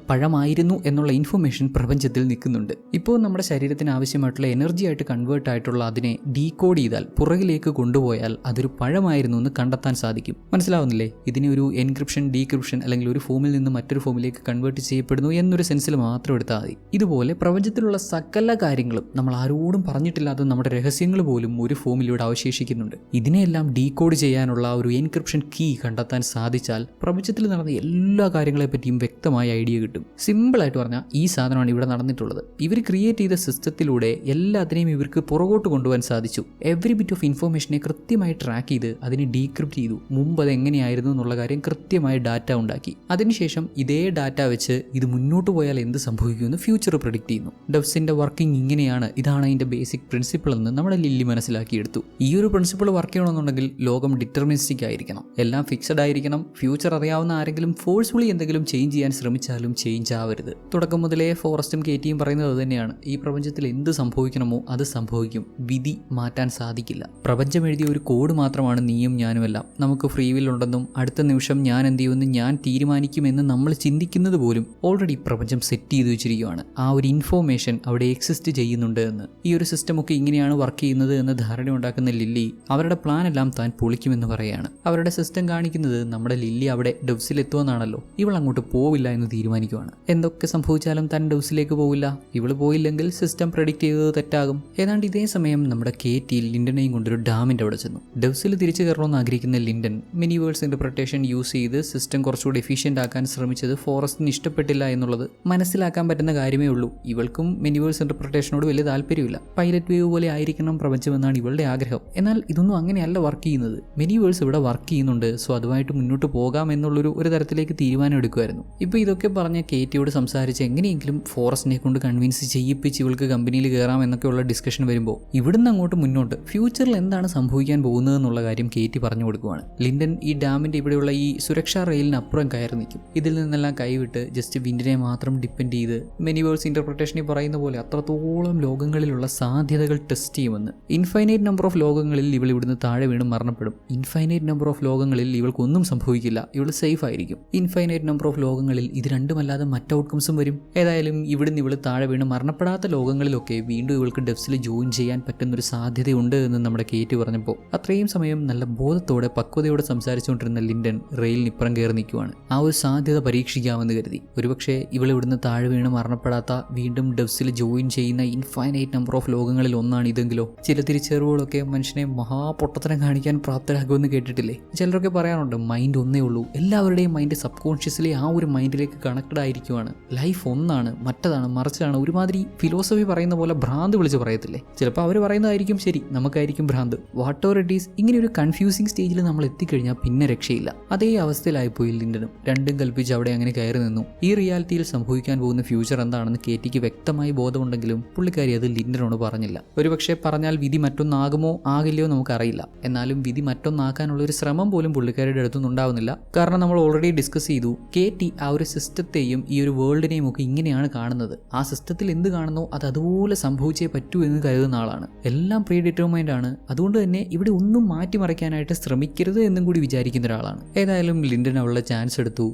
പഴമായിരുന്നു എന്നുള്ള ഇൻഫർമേഷൻ പ്രപഞ്ചത്തിൽ നിൽക്കുന്നുണ്ട്. ഇപ്പോൾ നമ്മുടെ ശരീരത്തിന് ആവശ്യമായിട്ടുള്ള എനർജി ആയിട്ട് കൺവേർട്ട് ആയിട്ടുള്ള അതിനെ ഡീകോഡ് ചെയ്താൽ, പുറകിലേക്ക് കൊണ്ടുപോയാൽ അതൊരു പഴമായിരുന്നു എന്ന് കണ്ടെത്താൻ സാധിക്കും. മനസ്സിലാവുന്നില്ലേ? ഇതിനെ ഒരു എൻക്രിപ്ഷൻ, ഡീക്രിപ്ഷൻ അല്ലെങ്കിൽ ഒരു ഫോമിൽ നിന്ന് മറ്റൊരു ഫോമിലേക്ക് കൺവേർട്ട് ചെയ്യപ്പെടുന്നു എന്നൊരു സെൻസിൽ മാത്രം എടുത്താൽ മതി. ഇതുപോലെ പ്രപഞ്ചത്തിലുള്ള സകല കാര്യങ്ങളും നമ്മൾ ആരോടും പറഞ്ഞിട്ടില്ലാത്ത നമ്മുടെ രഹസ്യങ്ങൾ പോലും ഒരു ഫോമിലൂടെ അവശേഷിക്കുന്നുണ്ട്. ഇതിനെല്ലാം ഡീകോഡ് ചെയ്യാനുള്ള ഒരു എൻക്രിപ്ഷൻ കീ കണ്ടെത്താൻ സാധിച്ചാൽ പ്രപഞ്ചത്തിൽ നടന്ന എല്ലാ കാര്യങ്ങളെ പറ്റിയും വ്യക്തമായ ഐഡിയ കിട്ടും. സിമ്പിളായിട്ട് പറഞ്ഞാൽ ഈ സാധനമാണ് ഇവിടെ നടന്നിട്ടുള്ളത്. ഇവർ ക്രിയേറ്റ് ചെയ്ത സിസ്റ്റത്തിലൂടെ എല്ലാത്തിനെയും ഇവർക്ക് പുറകോട്ട് കൊണ്ടുപോകാൻ സാധിച്ചു. എവറി ബിറ്റ് ഓഫ് ഇൻഫോർമേഷനെ കൃത്യമായി ട്രാക്ക് ചെയ്ത് അതിനെ ഡീക്രിപ്റ്റ് ചെയ്തു. മുമ്പ് അത് എങ്ങനെയായിരുന്നു എന്നുള്ള കാര്യം കൃത്യമായി ഡാറ്റ ഉണ്ടാക്കി. അതിനുശേഷം ഇതേ ഡാറ്റ വെച്ച് ഇത് മുന്നോട്ട് പോയാൽ എന്ത് സംഭവിക്കുമെന്ന് ഫ്യൂച്ചർ പ്രെഡിക്റ്റ് ചെയ്യുന്നു. ഡെവ്സിന്റെ വർക്കിംഗ് ഇങ്ങനെയാണ്, ഇതാണ് അതിന്റെ ബേസിക് പ്രിൻസിപ്പിൾ എന്ന് നമ്മുടെ ലില്ലി മനസ്സിലാക്കിയെടുത്തു. ഈ ഒരു പ്രിൻസിപ്പിൾ വർക്ക് ചെയ്യണമെന്നുണ്ടെങ്കിൽ ലോകം ഡിറ്റർമിനിസ്റ്റിക് ആയിരിക്കണം, എല്ലാം ഫിക്സഡ് ആയിരിക്കണം. ഫ്യൂച്ചർ അറിയാവുന്ന ആരെങ്കിലും ഫോഴ്സ്ഫുള്ളി എന്തെങ്കിലും ചേഞ്ച് ചെയ്യാൻ ശ്രമിച്ചാലും ചേഞ്ച് ആവരുത്. തുടക്കം മുതലേ ഫോറസ്റ്റും കേറ്റിയും പറയുന്നത് തന്നെയാണ്, ഈ പ്രപഞ്ചത്തിൽ എന്ത് സംഭവിക്കണമോ അത് സംഭവിക്കും, വിധി മാറ്റാൻ സാധിക്കില്ല. പ്രപഞ്ചം എഴുതിയ ഒരു കോഡ് മാത്രമാണ് നീയും ഞാനുമെല്ലാം. നമുക്ക് ഫ്രീ വിൽ ഉണ്ടെന്നും അടുത്ത നിമിഷം ഞാൻ എന്ത് ചെയ്യുമെന്ന് ഞാൻ തീരുമാനിക്കുമെന്ന് നമ്മൾ ചിന്തിക്കുന്നത് പോലും ഓൾറെഡി പ്രപഞ്ചം സെറ്റ് ചെയ്ത് വെച്ചിരിക്കുകയാണ്. ആ ഒരു ഇൻഫോർമേഷൻ അവിടെ എക്സിസ്റ്റ് ചെയ്യുന്നുണ്ട് എന്ന്. ഈ ഒരു സിസ്റ്റം ഒക്കെ ഇങ്ങനെയാണ് വർക്ക് ചെയ്യുന്നത് എന്ന് ധാരണ ഉണ്ടാക്കുന്ന ലില്ലി അവരുടെ പ്ലാൻ എല്ലാം താൻ പൊളിക്കുമെന്ന് പറയുകയാണ്. അവരുടെ സിസ്റ്റം കാണിക്കുന്നത് നമ്മുടെ ലില്ലി അവിടെ ഡെവ്സിലെത്തുമെന്നാണല്ലോ. ഇവൾ അങ്ങോട്ട് പോവില്ല എന്ന് തീരുമാനിക്കുകയാണ്. എന്തൊക്കെ സംഭവിച്ചാലും താൻ ഡെവ്സിലേക്ക് പോവില്ല. ഇവള് പോയില്ലെങ്കിൽ സിസ്റ്റം പ്രെഡിക്റ്റ് ചെയ്തത് തെറ്റാകും. ഏതാണ്ട് ഇതേ സമയം നമ്മുടെ കേറ്റി ലിൻഡനെയും കൊണ്ടൊരു ഡാമിൻ്റെ അവിടെ ചെന്നു. ഡെവ്സിൽ തിരിച്ചു കയറണമെന്ന് ആഗ്രഹിക്കുന്ന ലിൻഡൻ മിനിവേഴ്സ് ഇന്റർപ്രിട്ടേഷൻ യൂസ് ചെയ്ത് സിസ്റ്റം കുറച്ചുകൂടി എഫിഷ്യൻ്റ് ആക്കാൻ ശ്രമിച്ചത് ഫോറസ്റ്റിന് ഇഷ്ടപ്പെട്ടില്ല എന്നുള്ളത് മനസ്സിലാക്കാൻ പറ്റുന്ന കാര്യമേ ഉള്ളൂ. ഇവൾക്കും മിനിവേഴ്സ് ഇന്റർപ്രിട്ടേഷനോട് വലിയ താല്പര്യമില്ല. പൈലറ്റ് വേവ് പോലെ ആയിരിക്കണം പ്രപഞ്ചമെന്നാണ് ഇവളുടെ ആഗ്രഹം. എന്നാൽ ഇതൊന്നും അങ്ങനെയല്ല വർക്ക് ചെയ്യുന്നത്. മിനിവേഴ്സ് ഇവിടെ വർക്ക് ചെയ്യുന്നുണ്ട്, സോ അതുമായിട്ട് മുന്നോട്ട് പോകാം എന്നുള്ളൊരു തരത്തിലേക്ക് തീരുമാനം എടുക്കുമായിരുന്നു. ഇപ്പോൾ ഇതൊക്കെ പറഞ്ഞ് കേറ്റിയോട് സംസാരിച്ച് എങ്ങനെയെങ്കിലും ഫോറസ്റ്റിനെ കൊണ്ട് കൺവിൻസ് ചെയ്യിപ്പിച്ച് ഇവൾക്ക് കമ്പനിയിൽ കയറാം എന്നൊക്കെയുള്ള ഡിസ്കഷൻ വരുമ്പോൾ ഇവിടുന്ന് അങ്ങോട്ട് മുന്നോട്ട് ഫ്യൂച്ചറിൽ എന്താണ് സംഭവിക്കാൻ പോകുന്നത് എന്നുള്ള കാര്യം കേറ്റി പറഞ്ഞു കൊടുക്കുവാണ്. ലിൻഡൻ ഈ ഡാമിൻ്റെ ഇവിടെയുള്ള ഈ സുരക്ഷാ റെയിലിന് അപ്പുറം കയറി നിൽക്കും. ഇതിൽ നിന്നെല്ലാം കൈവിട്ട് ജസ്റ്റ് വിൻഡിനെ മാത്രം ഡിപ്പെൻഡ് ചെയ്ത് മിനിവേഴ്സ് ഇന്റർപ്രിട്ടേഷനിൽ പറയുന്ന പോലെ അത്രത്തോളം ലോകങ്ങളിലുള്ള സാധ്യതകൾ ടെസ്റ്റ് ചെയ്യുമെന്ന്. ഇൻഫൈനൈറ്റ് നമ്പർ ഓഫ് ലോകങ്ങളിൽ ഇവൾ ഇവിടുന്ന് താഴെ വീണ് മരണപ്പെടും. ഇൻഫൈനൈറ്റ് നമ്പർ ഓഫ് ലോകങ്ങളിൽ ഇവൾക്കൊന്നും സംഭവിക്കില്ല, ഇവൾ സേഫ് ആയിരിക്കും. ഇൻഫൈനൈറ്റ് നമ്പർ ഓഫ് ലോകങ്ങളിൽ ഇത് രണ്ടുമല്ലാതെ മറ്റ് ഔട്ട്കംസും വരും. ഏതായാലും ഇവിടുന്ന് ഇവൾ താഴെ വീണ് മരണപ്പെടാത്ത ലോകങ്ങളിലൊക്കെ വീണ്ടും ഇവൾക്ക് ഡെവ്സിൽ ജോയിൻ ചെയ്യാൻ പറ്റുന്നൊരു സാധ്യതയുണ്ട് എന്ന് നമ്മുടെ കേറ്റി പറഞ്ഞപ്പോൾ അത്രയും സമയം നല്ല ബോധത്തോടെ പക്വതയോടെ സംസാരിച്ചുകൊണ്ടിരുന്ന ലിൻഡൻ റെയിലിനിപ്പുറം കയറി നിൽക്കുവാണ്. ആ ഒരു സാധ്യത പരീക്ഷിക്കാമെന്ന് കരുതി. ഒരുപക്ഷെ ഇവൾ ഇവിടുന്ന് താഴെ വീണ് മരണപ്പെടാത്ത വീണ്ടും ഡെവ്സിൽ ജോയിൻ ചെയ്യുന്ന ഇൻഫൈനൈറ്റ് നമ്പർ ഓഫ് ലോകങ്ങളിൽ ഒന്നാണ് ഇതെങ്കിലോ. ചില തിരിച്ചറിവുകളൊക്കെ മനുഷ്യനെ മഹാപൊട്ടത്തരം കാണിക്കാൻ പ്രാപ്തരാകുമെന്ന് കേട്ടിട്ടില്ലേ? ചിലരൊക്കെ പറയാറുണ്ട് മൈൻഡ് ഒന്നേ ഉള്ളൂ. എല്ലാവരുടെയും മൈൻഡ് സബ് കോൺഷ്യസ്ലി ആ ഒരു മൈൻഡിലേക്ക് കണക്റ്റഡ് ആയിരിക്കുവാണ്. ലൈഫ് ഒന്നാണ്, മറ്റത് മറിച്ചതാണ് ഒരുമാതിരി ഫിലോസഫി പറയുന്ന പോലെ ഭ്രാന്ത് വിളിച്ച് പറയത്തില്ലേ. ചിലപ്പോൾ അവർ പറയുന്നതായിരിക്കും ശരി, നമുക്കായിരിക്കും ഭ്രാന്ത്. വാട്ട് എവർ ഇറ്റ് ഈസ്, ഇങ്ങനെ ഒരു കൺഫ്യൂസിങ് സ്റ്റേജിൽ നമ്മൾ എത്തിക്കഴിഞ്ഞാൽ പിന്നെ രക്ഷയില്ല. അതേ അവസ്ഥയിലായിപ്പോയി ലിൻഡനും. രണ്ടും കൽപ്പിച്ച് അവിടെ അങ്ങനെ കയറി നിന്നു. ഈ റിയാലിറ്റിയിൽ സംഭവിക്കാൻ പോകുന്ന ഫ്യൂച്ചർ എന്താണെന്ന് കേറ്റിക്ക് വ്യക്തമായി ബോധമുണ്ടെങ്കിലും പുള്ളിക്കാരി അത് ലിൻഡനോട് പറഞ്ഞില്ല. ഒരുപക്ഷെ പറഞ്ഞാൽ വിധി മറ്റൊന്നാകുമോ ആകില്ലയോ നമുക്കറിയില്ല. എന്നാലും വിധി മറ്റൊന്നാക്കാനുള്ള ഒരു ശ്രമം പോലും പുള്ളിക്കാരുടെ അടുത്തൊന്നും ഉണ്ടാവുന്നില്ല. കാരണം നമ്മൾ ഓൾറെഡി ഡിസ്കസ് ചെയ്തു, കേറ്റി ആ ഒരു സിസ്റ്റത്തെയും ഈ ഒരു വേൾഡിനെയും ഒക്കെ ഇങ്ങനെയാണ് കാണുന്നത്. ആ സിസ്റ്റത്തിൽ എന്ത് കാണുന്നോ അത് അതുപോലെ സംഭവിച്ചേ പറ്റൂ എന്ന് കരുതുന്ന ആളാണ്. എല്ലാം പ്രീ ഡിറ്റർമൈൻഡ് ആണ്. അതുകൊണ്ട് തന്നെ ഇവിടെ ഒന്നും മാറ്റിമറിക്കാനായിട്ട് ശ്രമിക്കരുത് എന്നും കൂടി വിചാരിക്കുന്ന ഒരാളാണ്. ഏതായാലും ലിൻഡൻ അവളുടെ ചാൻസ് എടുത്തു.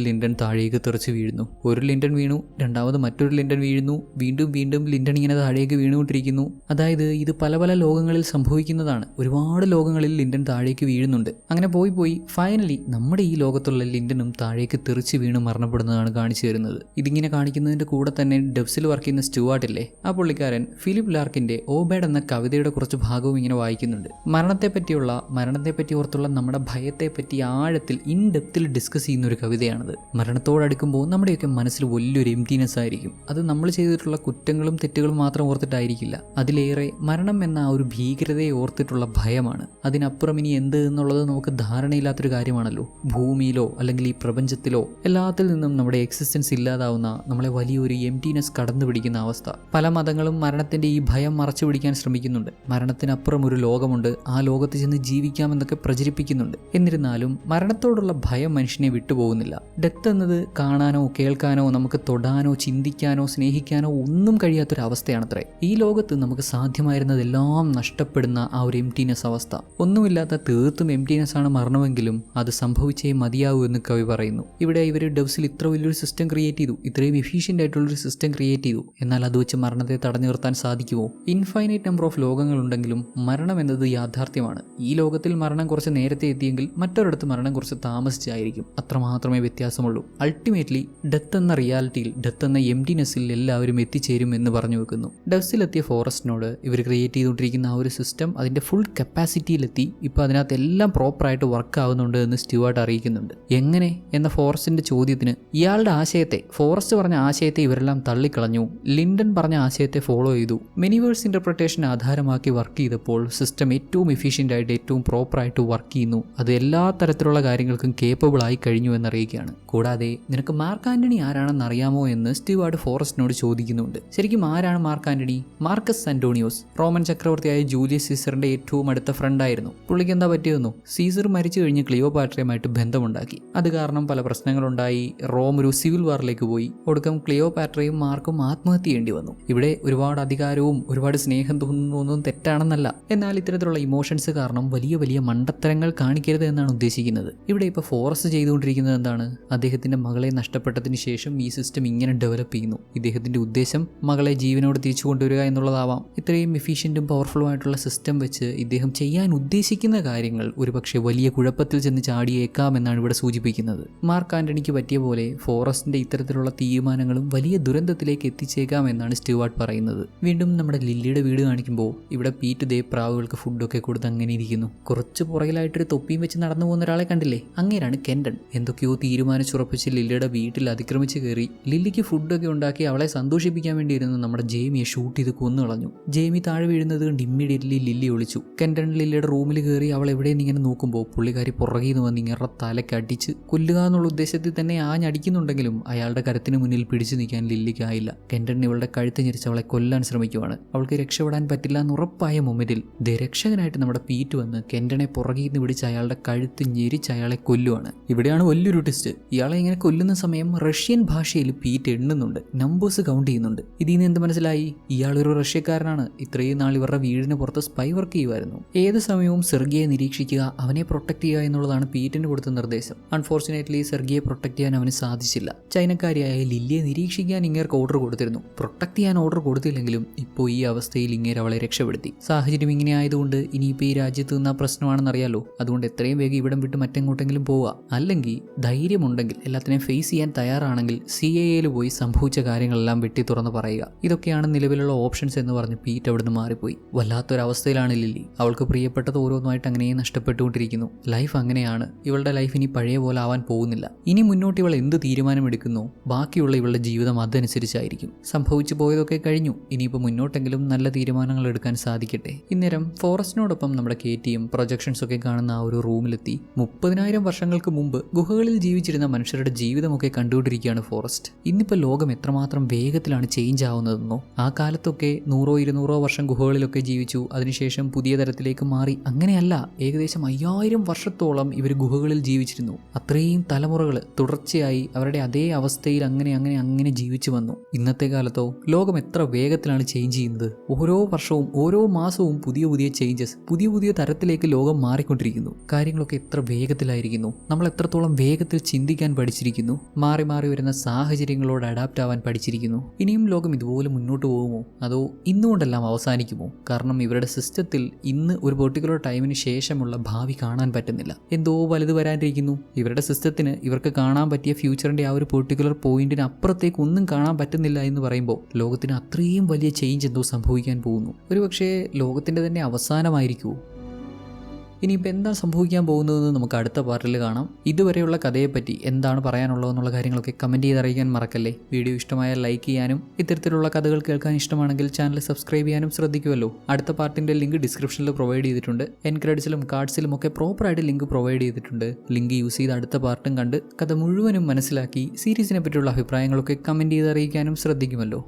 ലിൻഡൻ താഴേക്ക് തെറിച്ച് വീഴുന്നു. ഒരു ലിൻഡൻ വീണു, രണ്ടാമത് മറ്റൊരു ലിൻഡൻ വീഴുന്നു, വീണ്ടും ലിൻഡൻ ഇങ്ങനെ താഴേക്ക് വീണുകൊണ്ടിരിക്കുന്നു. അതായത് ഇത് പല പല ലോകങ്ങളിൽ സംഭവിക്കുന്നതാണ്. ഒരുപാട് ലോകങ്ങളിൽ ലിൻഡൻ താഴേക്ക് വീഴുന്നുണ്ട്. അങ്ങനെ പോയി ഫൈനലി നമ്മുടെ ഈ ലോകത്തുള്ള ലിൻഡനും താഴേക്ക് തെറിച്ച് വീണ് മരണപ്പെടുന്നതാണ് കാണിച്ചു തരുന്നത്. ഇതിങ്ങനെ കാണിക്കുന്നതിന്റെ കൂടെ തന്നെ ഡബ്സിൽ വർക്ക് ചെയ്യുന്ന സ്റ്റുവാർട്ട് ഇല്ലേ, ആ പുള്ളിക്കാരൻ ഫിലിപ്പ് ലാർക്കിന്റെ ഓബേഡ് എന്ന കവിതയുടെ കുറച്ച് ഭാഗവും ഇങ്ങനെ വായിക്കുന്നുണ്ട്. മരണത്തെപ്പറ്റി ഓർത്തുള്ള നമ്മുടെ ഭയത്തെപ്പറ്റി ആഴത്തിൽ ഇൻ ഡെപ്തിൽ ഡിസ്കസ് ചെയ്യുന്ന ഒരു കവിതയാണത്. മരണത്തോടടുക്കുമ്പോൾ നമ്മുടെയൊക്കെ മനസ്സിൽ വലിയൊരു എംപ്റ്റിനെസ് ആയിരിക്കും. അത് നമ്മൾ ചെയ്തിട്ടുള്ള കുറ്റങ്ങളും തെറ്റുകളും മാത്രം ഓർത്തിട്ടായിരിക്കില്ല. അതിലേറെ മരണം എന്ന ആ ഒരു ഭീകരതയെ ഓർത്തിട്ടുള്ള ഭയമാണ്. അതിനപ്പുറം ഇനി എന്ത് എന്നുള്ളത് നമുക്ക് ധാരണയില്ലാത്തൊരു കാര്യമാണല്ലോ. ഭൂമിയിലോ അല്ലെങ്കിൽ ഈ പ്രപഞ്ചത്തിലോ എല്ലാത്തിൽ നിന്നും നമ്മുടെ എക്സിസ്റ്റൻസ് ഇല്ലാതാവുന്ന, നമ്മളെ വലിയൊരു എംപ്റ്റിനെസ് കടന്നു പിടിക്കുന്ന അവസ്ഥ. പല മതങ്ങളും മരണത്തിന്റെ ഈ ഭയം മറച്ചു പിടിക്കാൻ ശ്രമിക്കുന്നുണ്ട്. മരണത്തിനപ്പുറം ഒരു ലോകമുണ്ട്, ആ ലോകത്ത് ചെന്ന് ജീവിക്കാമെന്നൊക്കെ പ്രചരിപ്പിക്കുന്നുണ്ട്. എന്നിരുന്നാലും മരണത്തോടുള്ള ഭയം മനുഷ്യനെ വിട്ടുപോകുന്നില്ല. ഡെത്ത് എന്നത് കാണാനോ കേൾക്കാനോ നമുക്ക് തൊടാനോ ചിന്തിക്കാനോ സ്നേഹിക്കാനോ ഒന്നും കഴിയാത്തൊരവസ്ഥയാണത്രേ. ഈ ലോകത്ത് നമുക്ക് സാധ്യമായിരുന്നതെല്ലാം നഷ്ടപ്പെടുന്ന ആ ഒരു എംപ്റ്റിനെസ് അവസ്ഥ. ഒന്നുമില്ലാത്ത തീർത്തും എംപ്റ്റിനെസ് ആണ് മരണമെങ്കിലും അത് സംഭവിച്ചേ മതിയാവൂ എന്ന് കവി പറയുന്നു. ഇവിടെ ഇവർ ഡബ്സിൽ ഇത്ര വലിയൊരു സിസ്റ്റം ക്രിയേറ്റ് ചെയ്തു, ഇത്രയും എഫിഷ്യൻ്റ് ആയിട്ടുള്ളൊരു സിസ്റ്റം ക്രിയേറ്റ് ചെയ്തു. എന്നാൽ അത് വെച്ച് മരണത്തെ തടഞ്ഞു നിർത്താൻ സാധിക്കുമോ? ഇൻഫൈനൈറ്റ് നമ്പർ ഓഫ് ലോകങ്ങളുണ്ടെങ്കിലും മരണം എന്നത് യാഥാർത്ഥ്യമാണ്. ഈ ലോകത്തിൽ മരണം കുറച്ച് നേരത്തെ എത്തിയെങ്കിൽ മറ്റൊരിടത്ത് മരണം കുറച്ച് താമസിച്ചായിരിക്കും. അത്രമാത്രമേ വ്യത്യാസമുള്ളൂ. അൾട്ടിമേറ്റ്ലി ഡെത്ത് എന്ന റിയാലിറ്റിയിൽ, ഡെത്ത് എന്ന എംപ്റ്റിനെസ്സിൽ എല്ലാവരും എത്തിച്ചേരും എന്ന് പറഞ്ഞു വെക്കുന്നു. ഡബ്സിലെത്തിയ ഫോറസ്റ്റിനോട് ഇവർ ക്രിയേറ്റ് ചെയ്തുകൊണ്ടിരിക്കുന്ന ആ ഒരു സിസ്റ്റം അതിൻ്റെ ഫുൾ കപ്പാസിറ്റിയിലെത്തി. ഇപ്പോൾ അതിനകത്ത് എല്ലാം പ്രോപ്പറായിട്ട് വർക്ക് ആവുന്നുണ്ട് എന്ന് സ്റ്റുവാർട്ട് അറിയിക്കുന്നുണ്ട്. എങ്ങനെ എന്ന ഫോറസ്റ്റിന്റെ ചോദ്യത്തിന് ഇയാളുടെ ആശയത്തെ, ഫോറസ്റ്റ് പറഞ്ഞ ആശയത്തെ ഇവരെല്ലാം തള്ളിക്കളഞ്ഞു. ലിൻഡൻ പറഞ്ഞ ആശയത്തെ ഫോളോ ചെയ്തു. മെനിവേഴ്സ് ഇന്റർപ്രിട്ടേഷൻ ആധാരമാക്കി വർക്ക് ചെയ്തപ്പോൾ സിസ്റ്റം ഏറ്റവും എഫിഷ്യൻ്റ് ആയിട്ട് ഏറ്റവും പ്രോപ്പറായിട്ട് വർക്ക് ചെയ്യുന്നു. അത് എല്ലാ തരത്തിലുള്ള കാര്യങ്ങൾക്കും കേപ്പബിൾ ആയി കഴിഞ്ഞു എന്നറിയിക്കുകയാണ്. കൂടാതെ നിനക്ക് മാർക്ക് ആന്റണി ആരാണെന്ന് അറിയാമോ എന്ന് സ്റ്റുവാർട്ട് ഫോറസ്റ്റിനോട് ചോദിക്കുന്നുണ്ട്. ശരിക്കും ആരാണ് Mark Antony? Marcus Antonius Roman ചക്രവർത്തിയായ ജൂലിയസ് സീസറിന്റെ ഏറ്റവും അടുത്ത ഫ്രണ്ടായിരുന്നു. പുള്ളിക്ക് എന്താ പറ്റിയെന്നോ? സീസർ മരിച്ചു കഴിഞ്ഞ് ക്ലിയോപാട്രയുമായിട്ട് ബന്ധമുണ്ടാക്കി. അത് കാരണം പല പ്രശ്നങ്ങളുണ്ടായി. റോം ഒരു സിവിൽ വാറിലേക്ക് പോയി. ഒടുക്കം ക്ലിയോപാട്രയും മാർക്കും ആത്മഹത്യ ചെയ്യേണ്ടി വന്നു. ഇവിടെ ഒരുപാട് അധികാരവും ഒരുപാട് സ്നേഹം തോന്നുന്നതൊന്നും തെറ്റാണെന്നല്ല. എന്നാൽ ഇത്തരത്തിലുള്ള ഇമോഷൻസ് കാരണം വലിയ വലിയ മണ്ടത്തരങ്ങൾ കാണിക്കരുത് എന്നാണ് ഉദ്ദേശിക്കുന്നത്. ഇവിടെ ഇപ്പോൾ ഫോറസ്റ്റ് ചെയ്തുകൊണ്ടിരിക്കുന്നത് എന്താണ്? അദ്ദേഹത്തിന്റെ മകളെ നഷ്ടപ്പെട്ടതിന് ശേഷം ഈ സിസ്റ്റം ഇങ്ങനെ ഡെവലപ്പ് ചെയ്യുന്നു. ഇദ്ദേഹത്തിന്റെ ഉദ്ദേശം മകളെ ജീവനോട് തിരിച്ചു കൊണ്ടുവരിക എന്നുള്ളതാവാം. ഇത്രയും എഫിഷ്യന്റും പവർഫുള്ളും ആയിട്ടുള്ള സിസ്റ്റം വെച്ച് ഇദ്ദേഹം ചെയ്യാൻ ഉദ്ദേശിക്കുന്ന കാര്യങ്ങൾ ഒരുപക്ഷെ വലിയ കുഴപ്പത്തിൽ ചെന്ന് ചാടിയേക്കാം എന്നാണ് ഇവിടെ സൂചിപ്പിക്കുന്നത്. മാർക്ക് ആന്റണിക്ക് പറ്റിയ പോലെ ഫോറസ്റ്റിന്റെ ഇത്തരത്തിലുള്ള തീരുമാനങ്ങളും വലിയ ദുരന്തത്തിലേക്ക് എത്തിച്ചേക്കാം എന്നാണ് സ്റ്റുവാർട്ട് പറയുന്നത്. വീണ്ടും നമ്മുടെ ലില്ലിയുടെ വീട് കാണിക്കുമ്പോൾ ഇവിടെ പീറ്റ് ദേ പ്രാവുകൾക്ക് ഫുഡൊക്കെ കൊടുത്ത് അങ്ങനെ ഇരിക്കുന്നു. കുറച്ച് പുറകിലായിട്ടൊരു തൊപ്പിയും വെച്ച് നടന്നു പോകുന്ന ഒരാളെ കണ്ടില്ലേ? അങ്ങേരാണ് കെൻഡൻ. എന്തൊക്കെയോ തീരുമാനിച്ചുറപ്പിച്ച് ലില്ലിയുടെ വീട്ടിൽ അതിക്രമിച്ച് കയറി ലില്ലിക്ക് ഫുഡൊക്കെ ഉണ്ടാക്കി അവളെ സന്തോഷിപ്പിക്കാൻ വേണ്ടിയിരുന്നു നമ്മുടെ ജെയ്മിയെ ഷൂട്ട് ചെയ്ത് കൊന്നു കളഞ്ഞു. ജെയ്മി താഴെ വീഴുന്നത് കണ്ട് ഇമ്മീഡിയറ്റ്ലി ലില്ലി ഒളിച്ചു. കെൻഡൻ ലില്ലിയുടെ റൂമിൽ കയറി അവൾ എവിടെയെന്ന് ഇങ്ങനെ നോക്കുമ്പോൾ പുള്ളിക്കാരി പുറകിൽ നിന്ന് വന്ന് ഇങ്ങനെ തലക്കടിച്ച് കൊല്ലുക എന്നുള്ള ഉദ്ദേശത്തിൽ തന്നെ ആഞ്ഞടിക്കുന്നുണ്ടെങ്കിലും അയാളുടെ കരത്തിന് മുന്നിൽ പിടിച്ചു നിൽക്കാൻ ലില്ലിക്കായില്ല. കെൻഡൻ ഇവളുടെ കഴുത്ത് ഞെരിച്ച് അവളെ കൊല്ലാൻ ശ്രമിക്കുവാണ്. അവൾക്ക് രക്ഷപ്പെടാൻ പറ്റില്ല എന്ന് ഉറപ്പായ മൊമെന്റിൽ രക്ഷകനായിട്ട് നമ്മുടെ പീറ്റ് വന്ന് കെൻഡനെ പുറകിൽ നിന്ന് പിടിച്ച് അയാളുടെ കഴുത്ത് ഞെരിച്ച് അയാളെ കൊല്ലുവാണ്. ഇവിടെയാണ് വലിയൊരു ട്വിസ്റ്റ്. ഇയാളെ ഇങ്ങനെ കൊല്ലുന്ന സമയം റഷ്യൻ ഭാഷയിൽ പീറ്റ് എണ്ണുന്നുണ്ട്, നമ്പേഴ്സ് കൗണ്ട് ചെയ്യുന്നുണ്ട്. ഇതിൽ നിന്ന് എന്ത് മനസ്സിലായി? ഇയാളൊരു റഷ്യക്കാരനാണ്. ഇത്രയും നാൾ ഇവരുടെ വീടിന് പുറത്ത് സ്പൈ വർക്ക് ചെയ്യുമായിരുന്നു. ഏത് സമയവും സെർഗിയെ നിരീക്ഷിക്കുക, അവനെ പ്രൊട്ടക്ട് ചെയ്യുക എന്നുള്ളതാണ് പീറ്റിന് കൊടുത്ത നിർദ്ദേശം. അൺഫോർച്ചുനേറ്റ്ലി സെർഗിയെ പ്രൊട്ടക്ട് ചെയ്യാൻ അവന് സാധിച്ചില്ല. ചൈനക്കാരിയായ ലില്ലിയെ നിരീക്ഷിക്കാൻ ഇങ്ങേർക്ക് ഓർഡർ കൊടുത്തിരുന്നു. പ്രൊട്ടക്ട് ചെയ്യാൻ ഓർഡർ കൊടുത്തില്ലെങ്കിലും ഇപ്പോൾ ഈ അവസ്ഥയിൽ ഇങ്ങേർ അവളെ രക്ഷപ്പെടുത്തി. സാഹചര്യം ഇങ്ങനെ ആയതുകൊണ്ട് ഇനിയിപ്പോൾ ഈ രാജ്യത്ത് നിന്ന പ്രശ്നമാണെന്നറിയാലോ. അതുകൊണ്ട് എത്രയും വേഗം ഇവിടം വിട്ട് മറ്റെങ്ങോട്ടെങ്കിലും പോവുക. അല്ലെങ്കിൽ ധൈര്യമുണ്ടെങ്കിൽ, എല്ലാത്തിനെയും ഫേസ് ചെയ്യാൻ തയ്യാറാണെങ്കിൽ CIA പോയി സംഭവിച്ച കാര്യങ്ങളെല്ലാം വെട്ടി തുറന്ന് പറയുക. ഇതൊക്കെയാണ് നിലവിലുള്ള ഓപ്ഷൻസ് എന്ന് പറഞ്ഞ് പീറ്റ് അവിടുന്ന് മാറിപ്പോയി. വല്ലാത്തൊരവസ്ഥയിലാണ് ലില്ലി. അവൾക്ക് പ്രിയപ്പെട്ടത് ഓരോന്നായിട്ട് അങ്ങനെ നഷ്ടപ്പെട്ടുകൊണ്ടിരിക്കുന്നു. ലൈഫ് അങ്ങനെയാണ്. ഇവളുടെ ലൈഫ് ഇനി പഴയ പോലെ ആവാൻ പോകുന്നില്ല. ഇനി മുന്നോട്ട് ഇവൾ എന്ത് തീരുമാനമെടുക്കുന്നോ ബാക്കിയുള്ള ഇവളുടെ ജീവിതം അതനുസരിച്ചായിരിക്കും. സംഭവിച്ചു പോയതൊക്കെ കഴിഞ്ഞു, ഇനിയിപ്പോൾ മുന്നോട്ടെങ്കിലും നല്ല തീരുമാനങ്ങൾ എടുക്കാൻ സാധിക്കട്ടെ. ഇന്നേരം ഫോറസ്റ്റിനോടൊപ്പം നമ്മുടെ കേറ്റിയും പ്രൊജക്ഷൻസ് ഒക്കെ കാണുന്ന ആ ഒരു റൂമിലെത്തി 30,000 വർഷങ്ങൾക്ക് മുമ്പ് ഗുഹകളിൽ ജീവിച്ചിരുന്ന മനുഷ്യരുടെ ജീവിതമൊക്കെ കണ്ടുകൊണ്ടിരിക്കുകയാണ് ഫോറസ്റ്റ്. ഇന്നിപ്പോൾ ലോകം എത്രമാത്രം വേഗത്തിലാണ് ചേഞ്ച് ആവുന്നതെന്നോ. ആ കാലത്തൊക്കെ 100-200 വർഷം ഗുഹകളിലൊക്കെ ജീവിച്ചു, അതിനുശേഷം പുതിയ തരത്തിലേക്ക് മാറി. അങ്ങനെയല്ല, ഏകദേശം 5000 വർഷത്തോളം ഇവർ ഗുഹകളിൽ ജീവിച്ചിരുന്നു. അത്രയും തലമുറകൾ തുടർച്ചയായി അവരുടെ അതേ അവസ്ഥയിൽ അങ്ങനെ ജീവിച്ചു വന്നു. ഇന്നത്തെ കാലത്തോ ലോകം എത്ര വേഗത്തിലാണ് ചേഞ്ച് ചെയ്യുന്നത്. ഓരോ വർഷവും ഓരോ മാസവും പുതിയ ചേഞ്ചസ്, പുതിയ തരത്തിലേക്ക് ലോകം മാറിക്കൊണ്ടിരിക്കുന്നു. കാര്യങ്ങളൊക്കെ എത്ര വേഗത്തിലായിരിക്കുന്നു. നമ്മൾ എത്രത്തോളം വേഗത്തിൽ ചിന്തിക്കാൻ പഠിച്ചിരിക്കുന്നു. മാറി വരുന്ന സാഹചര്യങ്ങളോട് അഡാപ്റ്റ് ആവാൻ പഠിച്ചിരിക്കുന്നു. ഇനിയും ലോകം ഇതുപോലെ മുന്നോട്ട് പോകുമോ, അതോ ഇന്നുകൊണ്ടെല്ലാം അവസാനിക്കുമോ? കാരണം ഇവരുടെ സിസ്റ്റത്തിൽ ഇന്ന് ഒരു പെർട്ടിക്കുലർ ടൈമിന് ശേഷമുള്ള ഭാവി കാണാൻ പറ്റുന്നില്ല. എന്തോ വലുത് വരാനിരിക്കുന്നു. ഇവരുടെ സിസ്റ്റത്തിന് ഇവർക്ക് കാണാൻ പറ്റിയ ഫ്യൂച്ചറിന്റെ ആ ഒരു പെർട്ടിക്കുലർ പോയിന്റിന് അപ്പുറത്തേക്ക് ഒന്നും കാണാൻ പറ്റുന്നില്ല എന്ന് പറയുമ്പോൾ ലോകത്തിന് അത്രയും വലിയ ചേഞ്ച് എന്തോ സംഭവിക്കാൻ പോകുന്നു. ഒരുപക്ഷേ ലോകത്തിന്റെ തന്നെ അവസാനമായിരിക്കുമോ? ഇനിയിപ്പോൾ എന്താ സംഭവിക്കാൻ പോകുന്നതെന്ന് നമുക്ക് അടുത്ത പാർട്ടിൽ കാണാം. ഇതുവരെയുള്ള കഥയെപ്പറ്റി എന്താണ് പറയാനുള്ളതെന്നുള്ള കാര്യങ്ങളൊക്കെ കമൻറ്റ് ചെയ്ത് അറിയിക്കാൻ മറക്കല്ലേ. വീഡിയോ ഇഷ്ടമായാൽ ലൈക്ക് ചെയ്യാനും ഇത്തരത്തിലുള്ള കഥകൾ കേൾക്കാൻ ഇഷ്ടമാണെങ്കിൽ ചാനൽ സബ്സ്ക്രൈബ് ചെയ്യാനും ശ്രദ്ധിക്കുമല്ലോ. അടുത്ത പാർട്ടിൻ്റെ ലിങ്ക് ഡിസ്ക്രിപ്ഷനിൽ പ്രൊവൈഡ് ചെയ്തിട്ടുണ്ട്. എൻ ക്രെഡിറ്റ്സിലും കാർഡ്സിലും ഒക്കെ പ്രോപ്പറായിട്ട് ലിങ്ക് പ്രൊവൈഡ് ചെയ്തിട്ടുണ്ട്. ലിങ്ക് യൂസ് ചെയ്ത് അടുത്ത പാർട്ടും കണ്ട് കഥ മുഴുവനും മനസ്സിലാക്കി സീരീസിനെ പറ്റിയുള്ള അഭിപ്രായങ്ങളൊക്കെ കമൻറ്റ് ചെയ്ത് അറിയിക്കാനും ശ്രദ്ധിക്കുമല്ലോ.